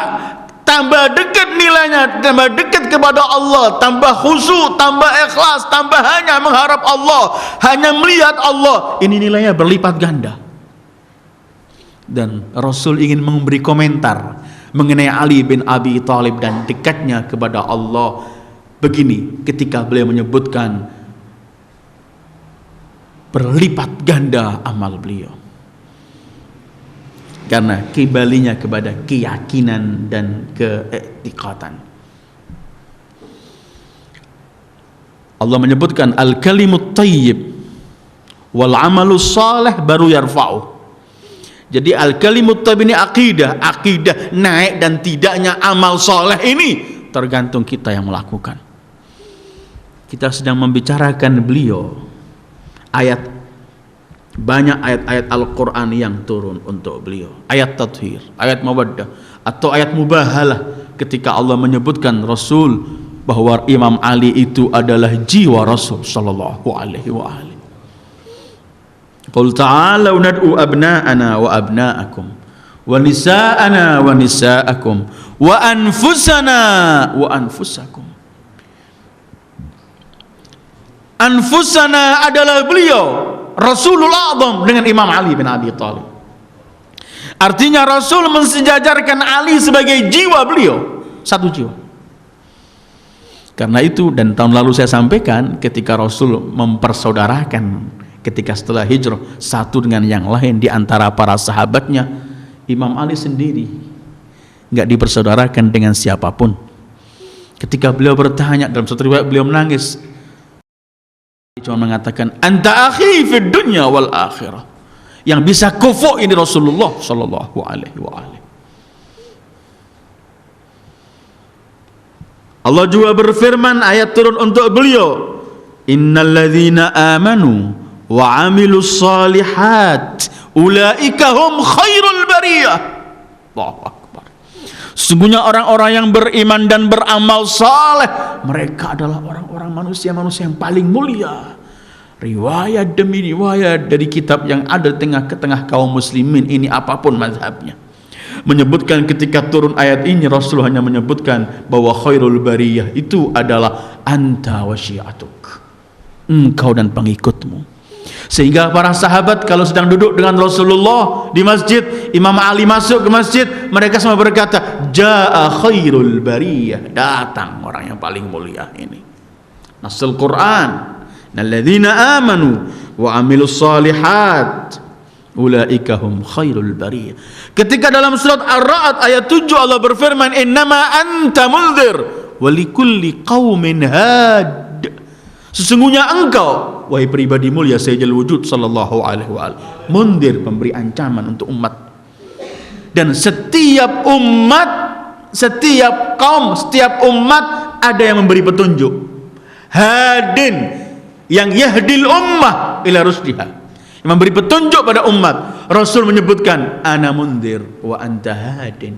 tambah dekat nilainya, tambah dekat kepada Allah, tambah khusyuk, tambah ikhlas, tambah hanya mengharap Allah, hanya melihat Allah, ini nilainya berlipat ganda. Dan Rasul ingin memberi komentar mengenai Ali bin Abi Thalib dan dekatnya kepada Allah. Begini ketika beliau menyebutkan berlipat ganda amal beliau, karena kembalinya kepada keyakinan dan keiktikatan. Allah menyebutkan al-kalimut thayyib wal amalus salih baru yarfa'u. Jadi al-kalimut thayyib ini akidah naik dan tidaknya amal soleh ini tergantung kita yang melakukan. Kita sedang membicarakan beliau, banyak ayat-ayat Al-Quran yang turun untuk beliau, ayat tathhir, ayat mawaddah, atau ayat mubahalah ketika Allah menyebutkan Rasul bahwa Imam Ali itu adalah jiwa Rasul sallallahu alaihi wa alihi. Qul ta'alau nad'u abna'ana wa abna'akum wa nisa'ana wa nisa'akum wa anfusana wa anfusakum. Anfusana adalah beliau Rasulul A'zam dengan Imam Ali bin Abi Thalib. Artinya Rasul mensejajarkan Ali sebagai jiwa beliau, satu jiwa. Karena itu, dan tahun lalu saya sampaikan ketika Rasul mempersaudarakan ketika setelah hijrah satu dengan yang lain di antara para sahabatnya, Imam Ali sendiri nggak dipersaudarakan dengan siapapun. Ketika beliau bertanya, dalam satu riwayat beliau menangis, cuma mengatakan anta akhi fid dunya wal akhirah. Yang bisa kufu ini Rasulullah sallallahu alaihi wa alihi. Allah juga berfirman, ayat turun untuk beliau, innalladzina amanu wa amilus salihat ulaika hum khairul bariyah. Allahu akbar. Sesungguhnya orang-orang yang beriman dan beramal saleh, mereka adalah orang-orang manusia-manusia yang paling mulia. Riwayat demi riwayat dari kitab yang ada di tengah kaum muslimin ini, apapun mazhabnya, menyebutkan ketika turun ayat ini, Rasul hanya menyebutkan bahwa khairul bariyah itu adalah anta wa syi'atuk, engkau dan pengikutmu. Sehingga para sahabat kalau sedang duduk dengan Rasulullah di masjid, Imam Ali masuk ke masjid, mereka semua berkata, jaa khairul bariyah, datang orang yang paling mulia ini. Nasul Quran, alladzina amanu wa amilus salihat ulaika hum khairul bariyah. Ketika dalam surat Ar-Ra'd ayat 7 Allah berfirman, innama anta mundzir wa likulli qaumin had. Sesungguhnya engkau, wahai pribadi mulia Sayyidul Wujud sallallahu alaihi wa alihi, mundir, pemberi ancaman untuk umat. Dan setiap umat, setiap kaum, setiap umat ada yang memberi petunjuk. Hadin, yang yahdil ummah ila rusdiha, yang memberi petunjuk pada umat. Rasul menyebutkan ana mundir wa anta hadin.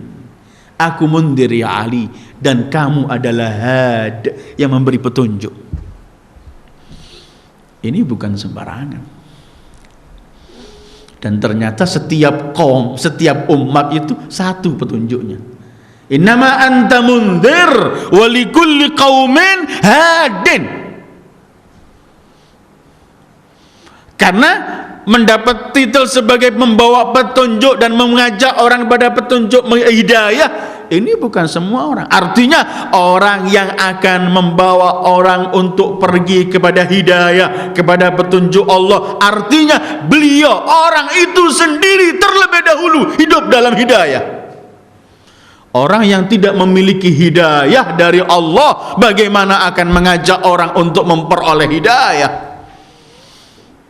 Aku mundir ya Ali, dan kamu adalah had, yang memberi petunjuk. Ini bukan sembarangan. Dan ternyata setiap kaum, setiap umat itu satu petunjuknya. Innama anta mundir wa likulli qaumin hadin. Karena mendapat titel sebagai membawa petunjuk dan mengajak orang pada petunjuk hidayah, ini bukan semua orang. Artinya orang yang akan membawa orang untuk pergi kepada hidayah, kepada petunjuk Allah, artinya beliau, orang itu sendiri terlebih dahulu hidup dalam hidayah. Orang yang tidak memiliki hidayah dari Allah, bagaimana akan mengajak orang untuk memperoleh hidayah?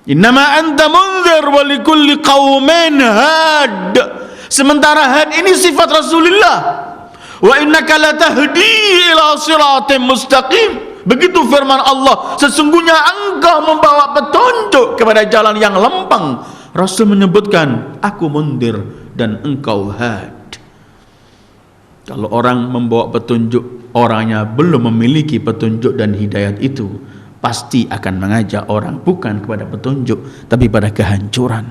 Innama anta munzir wa likulli qaumin had. Sementara had ini sifat Rasulullah. Wa innaka latahdi ila siratim mustaqim. Begitu firman Allah, sesungguhnya engkau membawa petunjuk kepada jalan yang lempeng. Rasul menyebutkan, aku mundir dan engkau had. Kalau orang membawa petunjuk, orangnya belum memiliki petunjuk dan hidayat itu, pasti akan mengajak orang bukan kepada petunjuk, tapi pada kehancuran.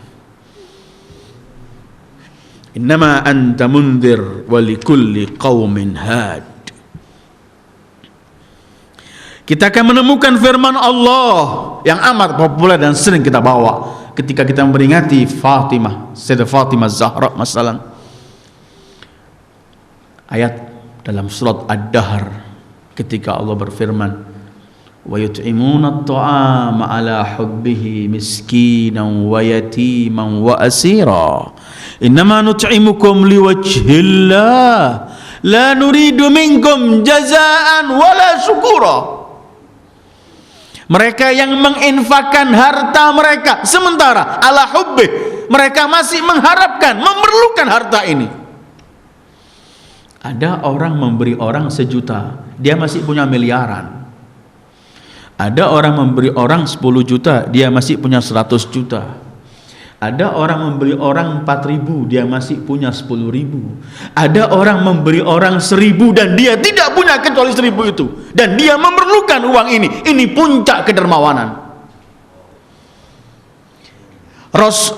Innama anta mundir wa likulli qaumin had. Kita akan menemukan firman Allah yang amat populer dan sering kita bawa ketika kita memperingati Fatimah, Sayyidah Fatimah Zahra masalah. Ayat dalam surat Ad-Dahr ketika Allah berfirman, wa yut'imuna at-ta'ama ala hubbihi miskinan wa yatiman wa asira innama nut'imukum liwajhillah la nuridu minkum jazaan wala syukura. Mereka yang menginfakkan harta mereka sementara ala hubbih, mereka masih mengharapkan, memerlukan harta ini. Ada orang memberi orang 1 juta, dia masih punya miliaran. Ada orang memberi orang 10 juta, dia masih punya 100 juta. Ada orang memberi orang 4.000, dia masih punya 10.000. Ada orang memberi orang 1.000 dan dia tidak punya kecuali 1.000 itu. Dan dia memerlukan uang ini. Ini puncak kedermawanan.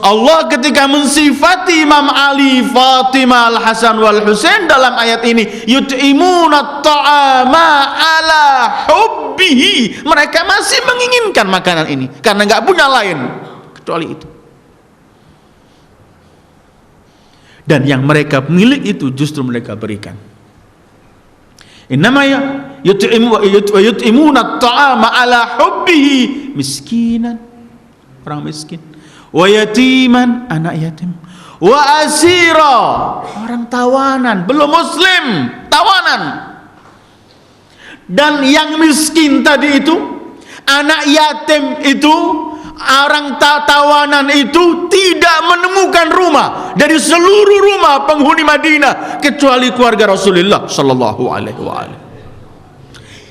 Allah ketika mensifati Imam Ali, Fatimah, Al-Hasan wal Husain dalam ayat ini, yut'imuna ta'ama ala hubbihi, mereka masih menginginkan makanan ini karena nggak punya lain kecuali itu. Dan yang mereka milik itu justru mereka berikan. Innama yut'imuna ta'ama ala hubbihi miskinan, orang miskin, wa yatiman, anak yatim, wa asira, orang tawanan, belum muslim, tawanan. Dan yang miskin tadi itu, anak yatim itu, orang tawanan itu tidak menemukan rumah dari seluruh rumah penghuni Madinah kecuali keluarga Rasulullah sallallahu alaihi wasallam.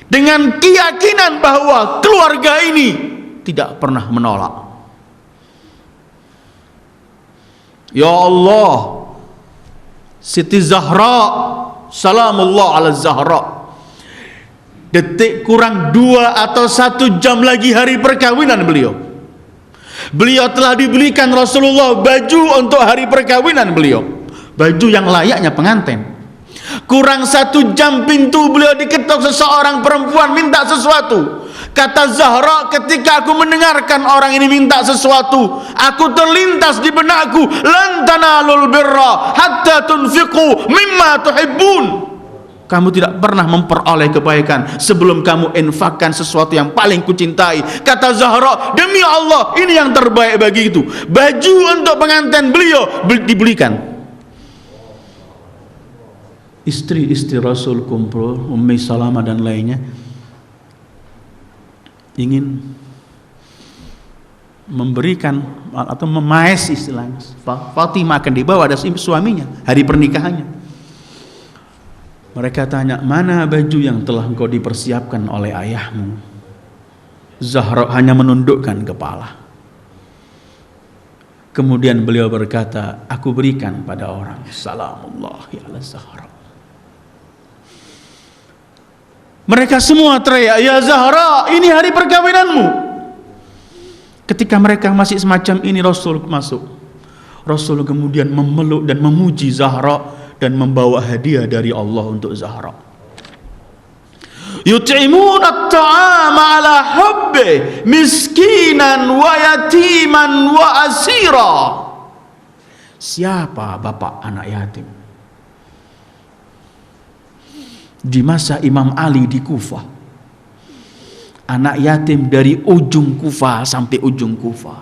Dengan keyakinan bahwa keluarga ini tidak pernah menolak. Ya Allah, Siti Zahra, salamullah ala Zahra, detik kurang 2 atau 1 jam lagi hari perkawinan beliau. Beliau telah dibelikan Rasulullah baju untuk hari perkawinan beliau, baju yang layaknya pengantin. Kurang 1 jam pintu beliau diketuk seseorang perempuan minta sesuatu. Kata Zahra, ketika aku mendengarkan orang ini minta sesuatu, aku terlintas di benakku, lan tanalul birra hatta tunfiqu mimma tuhibbun. Kamu tidak pernah memperoleh kebaikan sebelum kamu infakkan sesuatu yang paling kucintai. Kata Zahra, demi Allah ini yang terbaik bagi itu. Baju untuk pengantin beliau dibelikan. Istri-istri Rasul kumpul, Ummi Salamah dan lainnya, ingin memberikan atau memaes istilahnya. Fatimah akan dibawa ada suaminya hari pernikahannya. Mereka tanya, mana baju yang telah engkau dipersiapkan oleh ayahmu? Zahra hanya menundukkan kepala. Kemudian beliau berkata, aku berikan pada orang. Salamullahi ala Zahra. Mereka semua teriak, ya Zahra, ini hari perkawinanmu. Ketika mereka masih semacam ini, Rasul masuk. Rasul kemudian memeluk dan memuji Zahra dan membawa hadiah dari Allah untuk Zahra. Yut'imuna at-ta'ama ala hubbi miskinan wa yatiman wa asira. Siapa bapak anak yatim? Di masa Imam Ali di Kufah, anak yatim dari ujung Kufah sampai ujung Kufah,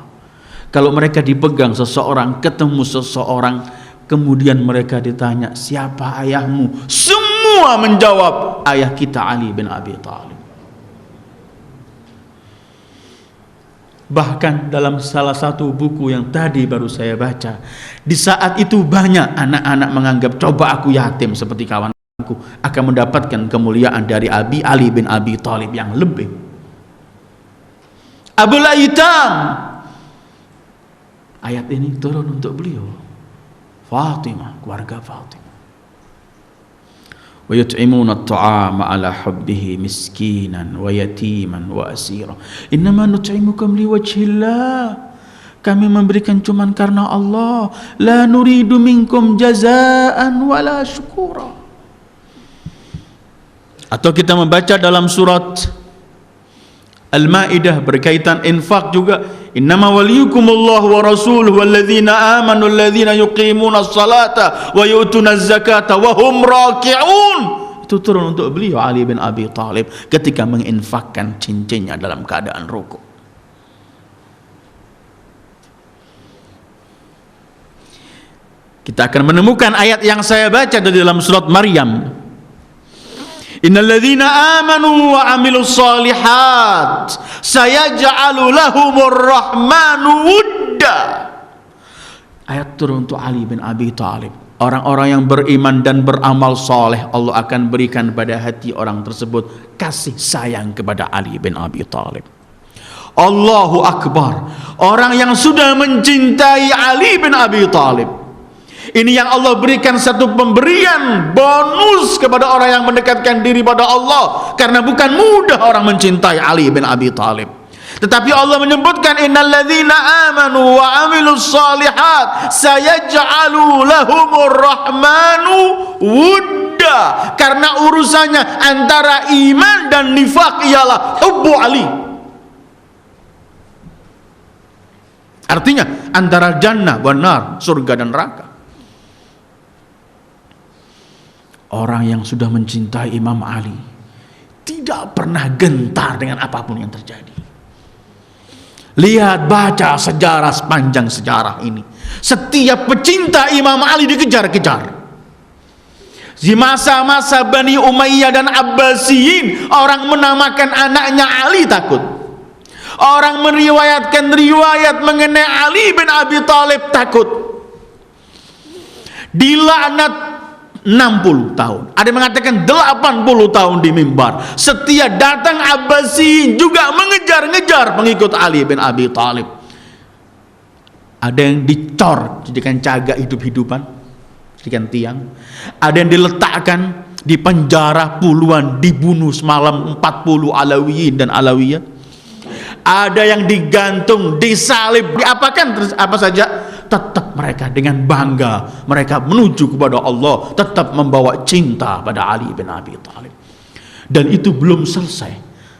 kalau mereka dipegang seseorang, ketemu seseorang, kemudian mereka ditanya, siapa ayahmu? Semua menjawab, ayah kita Ali bin Abi Thalib. Bahkan dalam salah satu buku yang tadi baru saya baca, di saat itu banyak anak-anak menganggap coba aku yatim seperti kawanku akan mendapatkan kemuliaan dari Ali bin Abi Thalib yang lebih. Abul Aitam, ayat ini turun untuk beliau. Fatimah, keluarga Fatimah. Wa yut'imuna at-ta'ama 'ala hubbihi miskinan wa yatiman wa asira. Innama nut'imukum liwajhillah. Kami memberikan cuman karena Allah. La nuridu minkum jazaan wala syukura. Atau kita membaca dalam surat Al-Maidah berkaitan infak juga, innama waliyukumullahu wa rasuluhu walladzina amanu alladzina yuqimuna as-salata wa yu'tuna az-zakata wa hum raki'un. Itu turun untuk beliau Ali bin Abi Thalib ketika menginfakkan cincinnya dalam keadaan rukuk. Kita akan menemukan ayat yang saya baca dari dalam surat Maryam. Innalladzina amanu wa amilus solihat sayaj'alu lahumur rahmanu wudda. Ayat turun untuk Ali bin Abi Thalib. Orang-orang yang beriman dan beramal soleh, Allah akan berikan pada hati orang tersebut kasih sayang kepada Ali bin Abi Thalib. Allahu Akbar. Orang yang sudah mencintai Ali bin Abi Thalib, ini yang Allah berikan satu pemberian bonus kepada orang yang mendekatkan diri pada Allah, karena bukan mudah orang mencintai Ali bin Abi Thalib. Tetapi Allah menyebutkan innalladzina amanu wa amilus solihat sayaj'alu lahumur rahmanu wudda, karena urusannya antara iman dan nifak ialah hubbu Ali. Artinya antara jannah wa nar, surga dan neraka. Orang yang sudah mencintai Imam Ali tidak pernah gentar dengan apapun yang terjadi. Lihat, baca sejarah, sepanjang sejarah ini, setiap pecinta Imam Ali dikejar-kejar. Di masa-masa Bani Umayyah dan Abbasiyin, orang menamakan anaknya Ali takut. Orang meriwayatkan riwayat mengenai Ali bin Abi Thalib takut. Dilaknat 60 tahun, ada yang mengatakan 80 tahun di mimbar. Setiap datang Abbasiyin juga mengejar-ngejar pengikut Ali bin Abi Thalib. Ada yang dicor jadikan cagak hidup-hidupan, jadikan tiang. Ada yang diletakkan di penjara, puluhan dibunuh semalam, 40 Alawiyin dan Alawiyah. Ada yang digantung, disalib, diapakan apa saja, tetap mereka dengan bangga mereka menuju kepada Allah, tetap membawa cinta pada Ali bin Abi Thalib. Dan itu belum selesai.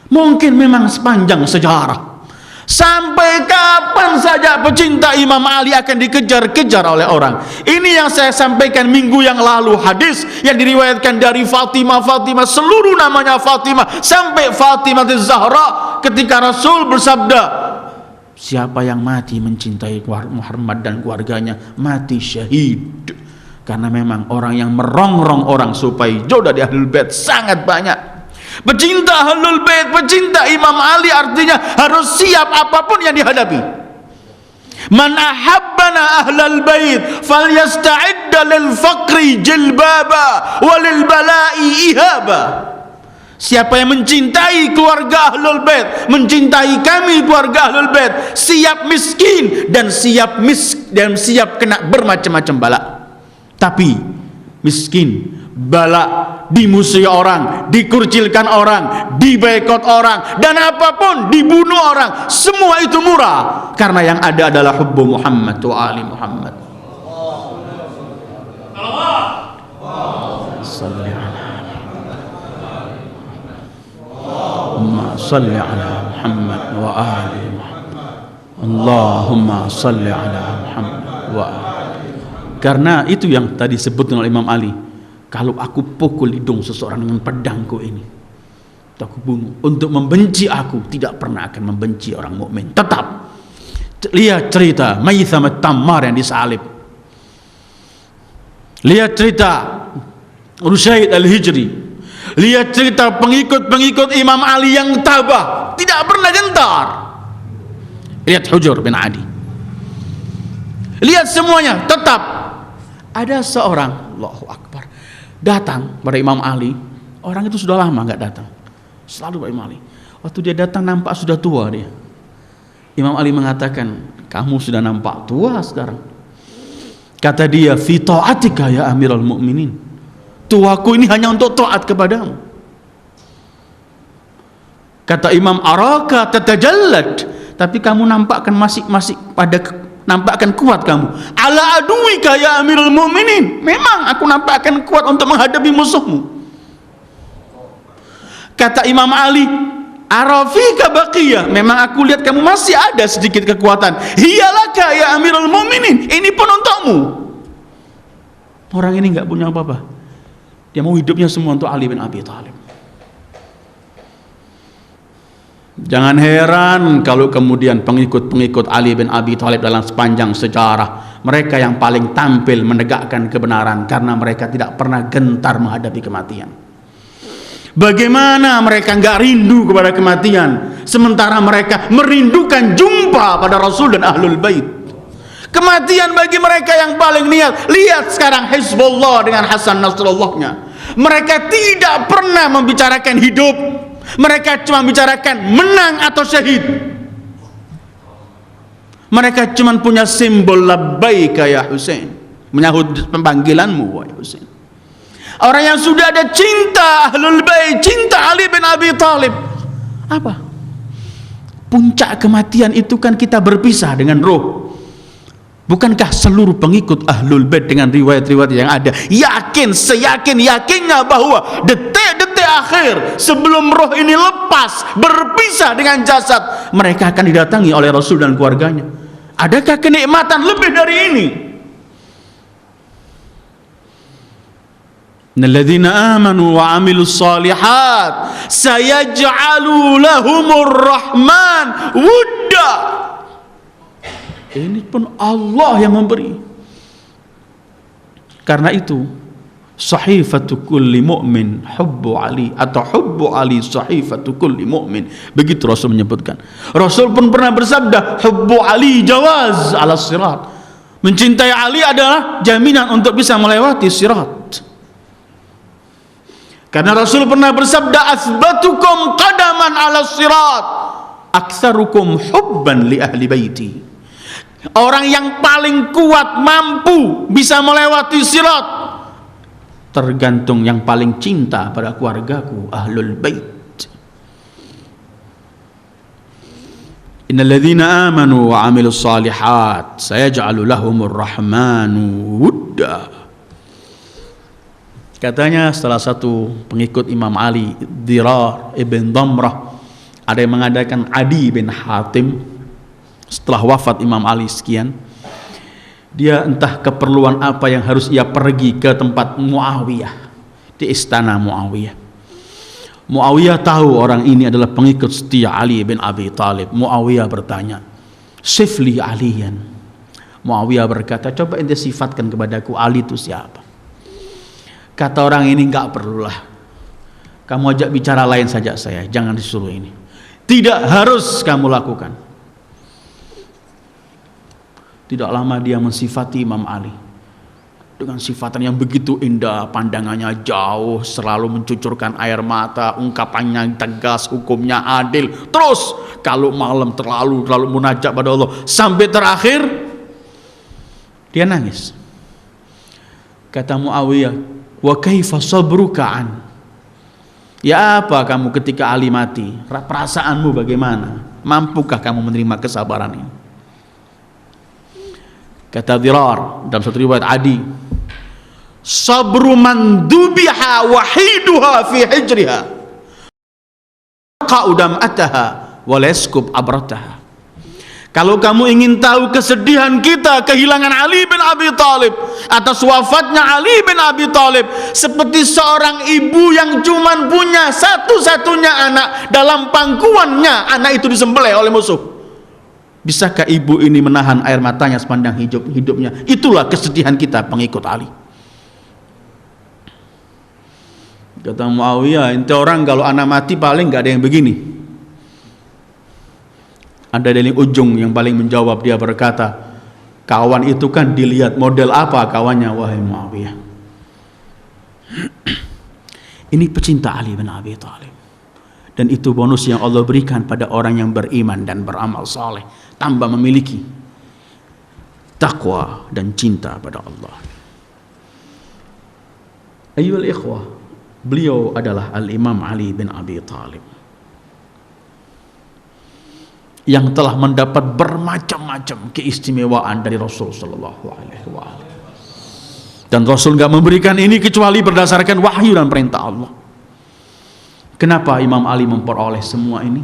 Mungkin memang sepanjang sejarah, sampai kapan saja pecinta Imam Ali akan dikejar-kejar oleh orang. Ini yang saya sampaikan minggu yang lalu, hadis yang diriwayatkan dari Fatimah, seluruh namanya Fatimah sampai Fatimah Az-Zahra, ketika Rasul bersabda, siapa yang mati mencintai Muhammad dan keluarganya mati syahid. Karena memang orang yang merongrong orang supaya jauh dari Ahlul Bait sangat banyak. Pecinta Ahlul Bait, pecinta Imam Ali artinya harus siap apapun yang dihadapi. Man ahabbana ahlal bait falyasta'idda lil faqri jilbaba walil bala'i ihaba. Siapa yang mencintai keluarga Ahlul Bait, mencintai kami keluarga Ahlul Bait, siap miskin dan siap kena bermacam-macam bala. Tapi miskin, bala, dimusuhi orang, dikurcilkan orang, diboikot orang, dan apapun, dibunuh orang, semua itu murah, karena yang ada adalah hubbu Muhammad wa ali Muhammad. Allahumma salli ala Muhammad wa ali Muhammad. Allahumma salli ala Muhammad wa ali. Karena itu yang tadi disebutkan oleh Imam Ali, kalau aku pukul hidung seseorang dengan pedangku ini, aku bunuh, untuk membenci aku tidak pernah akan membenci orang mukmin. Tetap lihat cerita Maitham at-Tammar yang disalib, lihat cerita Rusaid al-Hijri, lihat cerita pengikut-pengikut Imam Ali yang tabah, tidak pernah gentar. Lihat Hujr bin Adi. Lihat semuanya, tetap ada seorang, Allahu Akbar, datang pada Imam Ali. Orang itu sudah lama nggak datang, selalu pada Imam Ali. Waktu dia datang nampak sudah tua dia. Imam Ali mengatakan, kamu sudah nampak tua sekarang. Kata dia, fi ta'atika ya Amirul Mukminin. Tuaku ini hanya untuk taat kepadamu. Kata Imam, araka tatajallad, tapi kamu nampakkan masih pada nampakkan kuat kamu. Ala aduwika ya Amirul Mukminin. Memang aku nampakkan kuat untuk menghadapi musuhmu. Kata Imam Ali, arafika baqiyah, memang aku lihat kamu masih ada sedikit kekuatan. Hiyalaka ya Amirul Mukminin, ini pun untukmu. Orang ini enggak punya apa-apa. Dia mau hidupnya semua untuk Ali bin Abi Thalib. Jangan heran kalau kemudian pengikut-pengikut Ali bin Abi Thalib dalam sepanjang sejarah, mereka yang paling tampil menegakkan kebenaran karena mereka tidak pernah gentar menghadapi kematian. Bagaimana mereka enggak rindu kepada kematian, sementara mereka merindukan jumpa pada Rasul dan Ahlul Bait. Kematian bagi mereka yang paling niat. Lihat sekarang Hizbullah dengan Hasan Nasrullahnya. Mereka tidak pernah membicarakan hidup, mereka cuma bicarakan menang atau syahid. Mereka cuma punya simbol labbaika ya Husain, menyahut pemanggilanmu wahai Husain. Orang yang sudah ada cinta Ahlul Bait, cinta Ali bin Abi Thalib, apa? Puncak kematian itu kan kita berpisah dengan roh. Bukankah seluruh pengikut Ahlul Bait dengan riwayat-riwayat yang ada yakin, seyakin-yakinnya bahwa detik-detik akhir sebelum roh ini lepas berpisah dengan jasad, mereka akan didatangi oleh Rasul dan keluarganya? Adakah kenikmatan lebih dari ini? Alladzina amanu wa amilus solihat sayaj'alu lahumur rahman wudda. Ini pun Allah yang memberi. Karena itu sahifatu kulli mu'min hubbu Ali, atau hubbu Ali sahifatu kulli mu'min, begitu Rasul menyebutkan. Rasul pun pernah bersabda, hubbu Ali jawaz ala sirat, mencintai Ali adalah jaminan untuk bisa melewati sirat. Karena Rasul pernah bersabda, asbatukum qadaman ala sirat aktsarukum hubban li ahli baiti. Orang yang paling kuat mampu bisa melewati sirat tergantung yang paling cinta pada keluargaku, Ahlul Bait. Innal ladzina amanu wa amilus solihat sayaj'alu lahumur rahmanu wudda. Katanya salah satu pengikut Imam Ali, Dirar ibn Damrah, ada yang mengadakan Adi bin Hatim. Setelah wafat Imam Ali sekian, dia entah keperluan apa yang harus ia pergi ke tempat Muawiyah, di istana Muawiyah. Muawiyah tahu orang ini adalah pengikut setia Ali bin Abi Thalib. Muawiyah bertanya, sifli aliyan. Muawiyah berkata, coba ente sifatkan kepadaku Ali itu siapa. Kata orang ini, enggak perlulah, kamu ajak bicara lain saja saya, jangan disuruh ini. Tidak harus kamu lakukan. Tidak lama dia mensifati Imam Ali dengan sifatan yang begitu indah, pandangannya jauh, selalu mencucurkan air mata, ungkapannya tegas, hukumnya adil. Terus kalau malam terlalu munajat pada Allah, sampai terakhir dia nangis. Kata Muawiyah, wa kaifa sabruka an? Ya apa kamu ketika Ali mati? Perasaanmu bagaimana? Mampukah kamu menerima kesabaran ini? Kata Dirar dalam satu riwayat Adi, sabru man dubiha wahiduha fi hijriha qaudam ataha walaskub abrataha. Kalau kamu ingin tahu kesedihan kita kehilangan Ali bin Abi Thalib, atas wafatnya Ali bin Abi Thalib, seperti seorang ibu yang cuman punya satu-satunya anak, dalam pangkuannya anak itu disembelih oleh musuh. Bisakah ibu ini menahan air matanya sepanjang hidupnya? Itulah kesedihan kita pengikut Ali. Kata Muawiyah, ente orang kalau anak mati paling nggak ada yang begini. Ada dari ujung yang paling menjawab, dia berkata, kawan itu kan dilihat model apa kawannya, wahai Muawiyah. Ini pecinta Ali bin Abi Thalib. Dan itu bonus yang Allah berikan pada orang yang beriman dan beramal saleh, tambah memiliki takwa dan cinta pada Allah. Ayyuhal ikhwah, beliau adalah Al-Imam Ali bin Abi Thalib yang telah mendapat bermacam-macam keistimewaan dari Rasul sallallahu alaihi wasallam. Dan Rasul enggak memberikan ini kecuali berdasarkan wahyu dan perintah Allah. Kenapa Imam Ali memperoleh semua ini?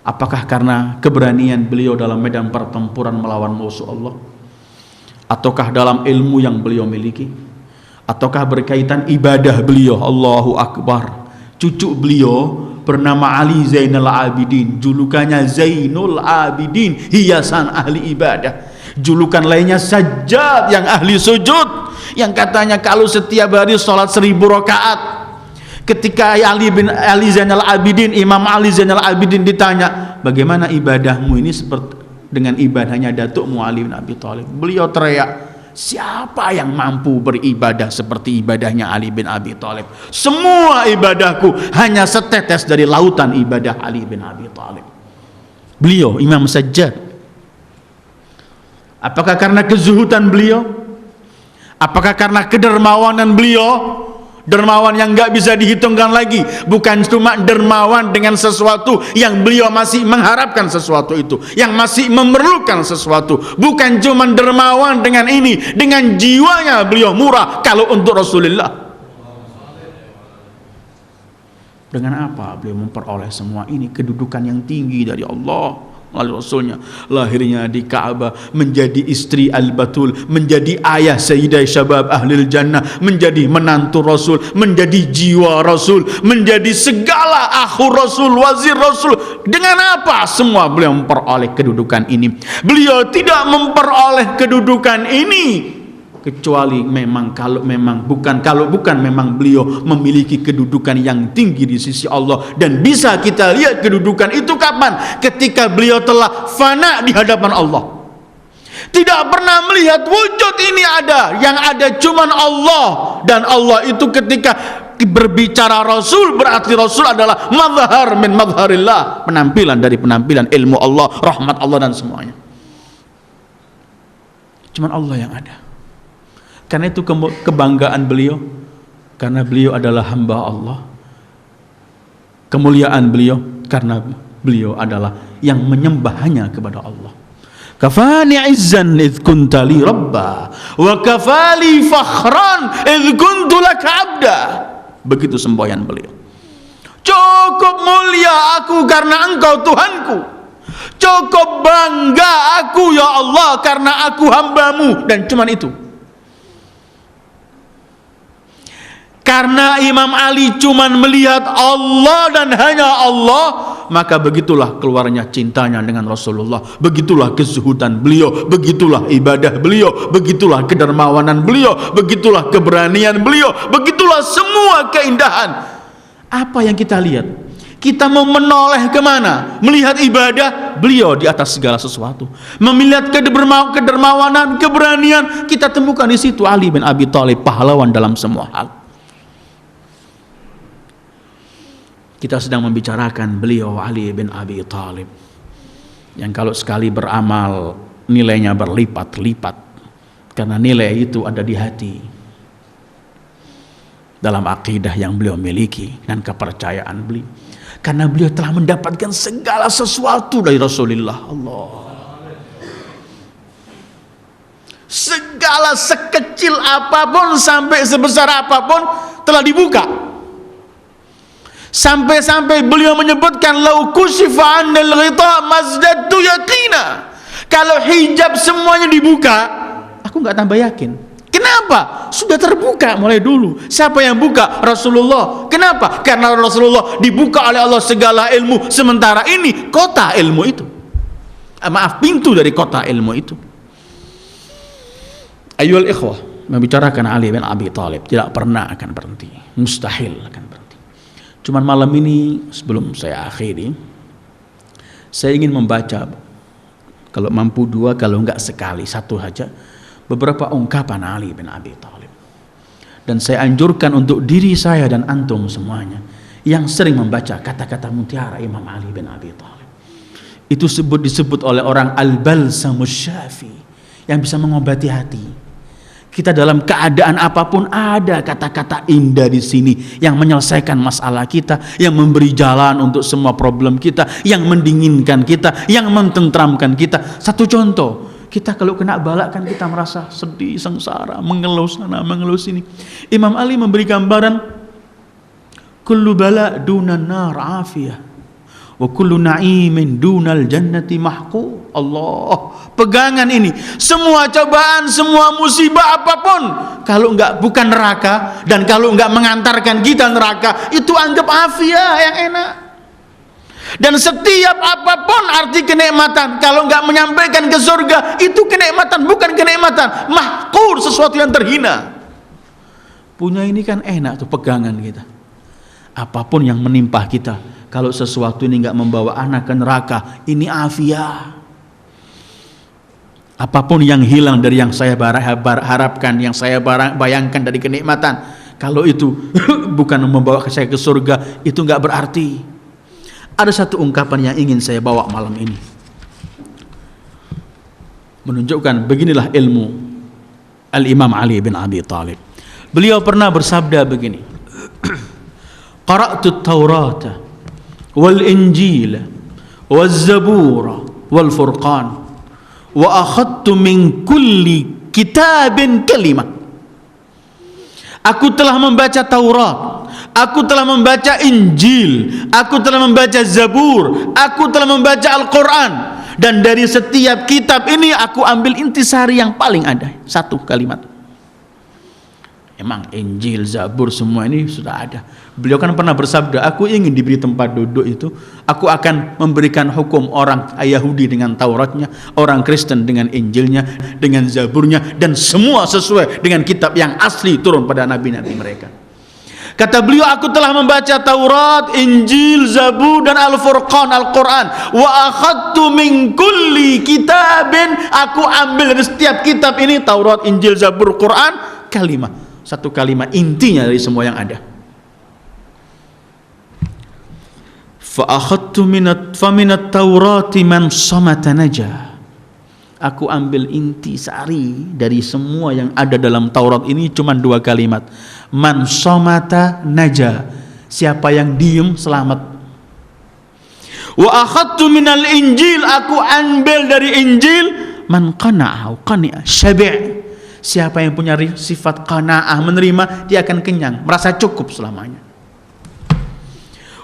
Apakah karena keberanian beliau dalam medan pertempuran melawan musuh Allah? Ataukah dalam ilmu yang beliau miliki? Ataukah berkaitan ibadah beliau? Allahu Akbar. Cucu beliau bernama Ali Zainal Abidin, julukannya Zainul Abidin, hiasan ahli ibadah. Julukan lainnya Sajjad, yang ahli sujud, yang katanya kalau setiap hari sholat 1000 rakaat. Ketika Ali Zainal Abidin, Imam Ali Zainal Abidin ditanya, bagaimana ibadahmu ini seperti dengan ibadahnya datukmu Ali bin Abi Thalib? Beliau teriak, siapa yang mampu beribadah seperti ibadahnya Ali bin Abi Thalib? Semua ibadahku hanya setetes dari lautan ibadah Ali bin Abi Thalib. Beliau Imam Sajjad. Apakah karena kezuhudan beliau? Apakah karena kedermawanan beliau? Dermawan yang gak bisa dihitungkan lagi. Bukan cuma dermawan dengan sesuatu yang beliau masih mengharapkan sesuatu itu, yang masih memerlukan sesuatu. Bukan cuma dermawan dengan ini, dengan jiwanya beliau murah kalau untuk Rasulullah. Dengan apa beliau memperoleh semua ini? Kedudukan yang tinggi dari Allah melalui Rasulnya. Lahirnya di Ka'bah, menjadi istri Al-Batul, menjadi ayah Sayyidah Syabab Ahlil Jannah, menjadi menantu Rasul, menjadi jiwa Rasul, menjadi segala akhu Rasul, wazir Rasul. Dengan apa semua beliau memperoleh kedudukan ini? Beliau tidak memperoleh kedudukan ini kecuali memang bukan memang beliau memiliki kedudukan yang tinggi di sisi Allah. Dan bisa kita lihat kedudukan itu kapan? Ketika beliau telah fana di hadapan Allah, tidak pernah melihat wujud ini ada, yang ada cuman Allah. Dan Allah itu ketika berbicara Rasul, berarti Rasul adalah mazhar min mazharillah, penampilan dari penampilan ilmu Allah, rahmat Allah dan semuanya. Cuman Allah yang ada. Karena itu kebanggaan beliau, karena beliau adalah hamba Allah. Kemuliaan beliau karena beliau adalah yang menyembahnya kepada Allah. Kafani izzan idh kunta li rabba wa kafali fakhran idh kuntu laka abda. Begitu semboyan beliau. Cukup mulia aku karena engkau Tuhanku, cukup bangga aku ya Allah karena aku hambamu. Dan cuman itu. Karena Imam Ali cuman melihat Allah dan hanya Allah, maka begitulah keluarnya cintanya dengan Rasulullah, begitulah kezuhudan beliau, begitulah ibadah beliau, begitulah kedermawanan beliau, begitulah keberanian beliau, begitulah semua keindahan. Apa yang kita lihat? Kita mau menoleh kemana? Melihat ibadah beliau di atas segala sesuatu. Melihat kedermawanan, keberanian, kita temukan di situ Ali bin Abi Thalib, pahlawan dalam semua hal. Kita sedang membicarakan beliau Ali bin Abi Thalib, yang kalau sekali beramal nilainya berlipat-lipat, karena nilai itu ada di hati, dalam akidah yang beliau miliki dan kepercayaan beliau. Karena beliau telah mendapatkan segala sesuatu dari Rasulullah. Allah, segala sekecil apapun sampai sebesar apapun telah dibuka. Sampai-sampai beliau menyebutkan lau kushifa 'anil ghita mazdadtu yaqina. Kalau hijab semuanya dibuka, aku enggak tambah yakin. Kenapa? Sudah terbuka mulai dulu. Siapa yang buka? Rasulullah. Kenapa? Karena Rasulullah dibuka oleh Allah segala ilmu, sementara ini kota ilmu itu. Pintu dari kota ilmu itu. Ayyuhal ikhwah, membicarakan Ali bin Abi Thalib tidak pernah akan berhenti, mustahil akan berhenti. Cuman malam ini sebelum saya akhiri, Saya ingin membaca, kalau mampu 2, kalau enggak sekali, 1 saja, beberapa ungkapan Ali bin Abi Thalib. Dan saya anjurkan untuk diri saya dan antum semuanya yang sering membaca kata-kata mutiara Imam Ali bin Abi Thalib. Itu disebut oleh orang al-balsamus syafi, yang bisa mengobati hati. Kita dalam keadaan apapun ada kata-kata indah di sini yang menyelesaikan masalah kita, yang memberi jalan untuk semua problem kita, yang mendinginkan kita, yang mententramkan kita. Satu contoh, kita kalau kena balak kan kita merasa sedih, sengsara, mengeluh sana, mengeluh sini. Imam Ali memberi gambaran, kullu bala dunan nar afiyah, wa kullu na'imin dunal jannati mahqu. Allah, pegangan ini, semua cobaan, semua musibah apapun, kalau bukan neraka, dan kalau enggak mengantarkan kita neraka, itu anggap afiah, yang enak. Dan setiap apapun arti kenikmatan, kalau enggak menyampaikan ke surga, itu kenikmatan, bukan kenikmatan, mahqur, sesuatu yang terhina. Punya ini kan enak tuh pegangan kita. Apapun yang menimpa kita, kalau sesuatu ini enggak membawa anak ke neraka, ini afiah. Apapun yang hilang dari yang saya harapkan, yang saya bayangkan dari kenikmatan, kalau itu bukan membawa saya ke surga, itu enggak berarti. Ada satu ungkapan yang ingin saya bawa malam ini, menunjukkan beginilah ilmu Al-Imam Ali bin Abi Thalib. Beliau pernah bersabda begini, qara'tu at-Taurata wal Injil wal Zabura wal Furqan wa akhadtu min kulli kitabin kalimah. Aku telah membaca Taurat, aku telah membaca Injil, aku telah membaca Zabur, aku telah membaca Al-Quran, dan dari setiap kitab ini aku ambil intisari yang paling ada, 1 kalimat. Emang Injil, Zabur, semua ini sudah ada. Beliau kan pernah bersabda, aku ingin diberi tempat duduk itu, aku akan memberikan hukum orang Yahudi dengan Tauratnya, orang Kristen dengan Injilnya, dengan Zaburnya, dan semua sesuai dengan kitab yang asli turun pada nabi-nabi mereka. Kata beliau, aku telah membaca Taurat, Injil, Zabur, dan Al-Furqan, Al-Quran. Wa akhadtu min kulli kitabin, aku ambil dari setiap kitab ini, Taurat, Injil, Zabur, Quran, kalimat. 1 kalimat intinya dari semua yang ada. Fa akhadtu minat Taurati man samata naja. Aku ambil inti sari dari semua yang ada dalam Taurat ini cuma 2 kalimat. Man samata naja. Siapa yang diem selamat. Wa akhadtu minal Injil, aku ambil dari Injil man qana'a qani'a syabi'. Siapa yang punya sifat qanaah, menerima, dia akan kenyang, merasa cukup selamanya.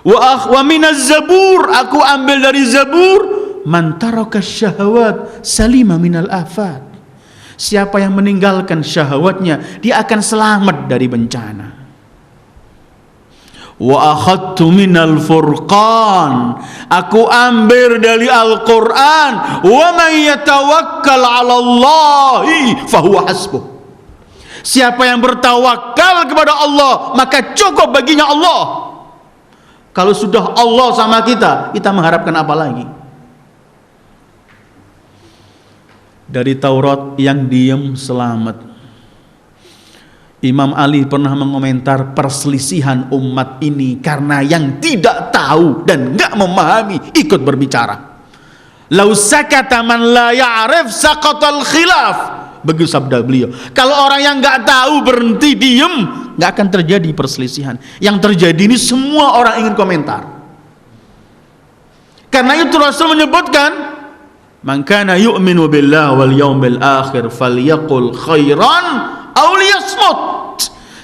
Wa minaz Zabur, aku ambil dari Zabur, man taraka syahawat salima minal afat. Siapa yang meninggalkan syahwatnya, dia akan selamat dari bencana. Wa akhadtu minal Furqan, aku ambil dari Al-Quran, wa man yatawakkal 'ala Allahi fahuwa hasbuh. Siapa yang bertawakal kepada Allah, maka cukup baginya Allah. Kalau sudah Allah sama kita mengharapkan apa lagi? Dari Taurat yang diam selamat. Imam Ali pernah mengomentar perselisihan umat ini karena yang tidak tahu dan enggak memahami ikut berbicara. Lau sakata man la ya'rif saqatal khilaf. Begitu sabda beliau. Kalau orang yang enggak tahu berhenti diem, enggak akan terjadi perselisihan. Yang terjadi ini semua orang ingin komentar. Karena itu Rasul menyebutkan, man kana yu'minu billahi wal yawmil akhir falyaqul khairan aw liyasmut.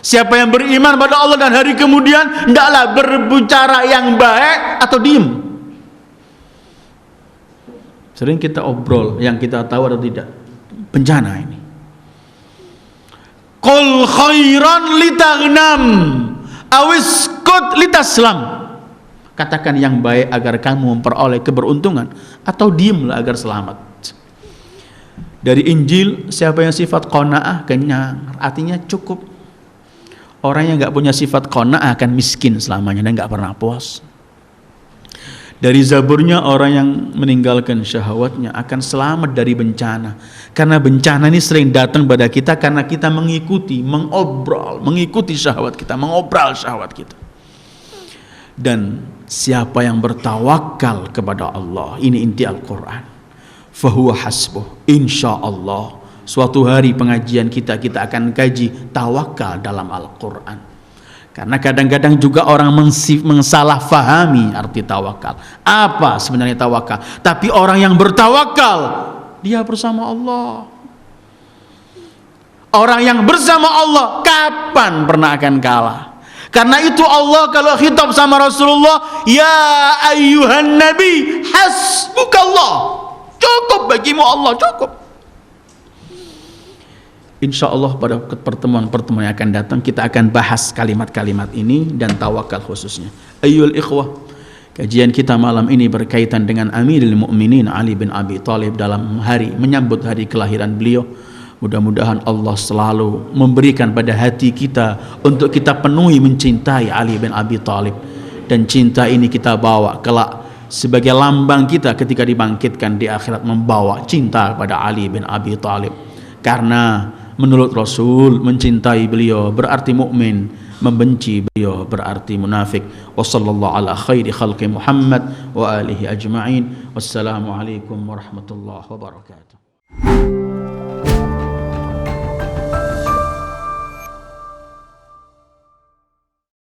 Siapa yang beriman pada Allah dan hari kemudian, hendaklah berbicara yang baik atau diem. Sering kita obrol yang kita tahu atau tidak. Bencana ini. Qul khairan litaghnam awiskut litaslam. Katakan yang baik agar kamu memperoleh keberuntungan, atau diemlah agar selamat. Dari Injil, siapa yang sifat qanaah, kenyang, artinya cukup. Orang yang nggak punya sifat qanaah akan miskin selamanya dan nggak pernah puas. Dari zaburnya, orang yang meninggalkan syahwatnya akan selamat dari bencana. Karena bencana ini sering datang pada kita karena kita mengikuti syahwat kita, mengobral syahwat kita. Dan siapa yang bertawakal kepada Allah, ini inti Al-Quran, fahuwa hasbuh, insya Allah. Suatu hari pengajian kita akan kaji tawakal dalam Al-Quran. Karena kadang-kadang juga orang mensalahfahami arti tawakal. Apa sebenarnya tawakal? Tapi orang yang bertawakal, dia bersama Allah. Orang yang bersama Allah kapan pernah akan kalah? Karena itu Allah kalau khitab sama Rasulullah, ya ayyuhan nabi hasbukallah, cukup bagimu Allah, cukup. Insya Allah pada pertemuan-pertemuan yang akan datang kita akan bahas kalimat-kalimat ini dan tawakal khususnya. Ayyul ikhwah, kajian kita malam ini berkaitan dengan Amirul Mukminin Ali bin Abi Thalib dalam menyambut hari kelahiran beliau. Mudah-mudahan Allah selalu memberikan pada hati kita untuk kita penuhi mencintai Ali bin Abi Thalib, dan cinta ini kita bawa kelak sebagai lambang kita ketika dibangkitkan di akhirat, membawa cinta pada Ali bin Abi Thalib. Karena menurut Rasul, mencintai beliau berarti mukmin, membenci beliau berarti munafik. Wassallallahu ala khairi khalqi Muhammad wa alihi ajma'in. Wassalamu alaikum warahmatullahi wabarakatuh.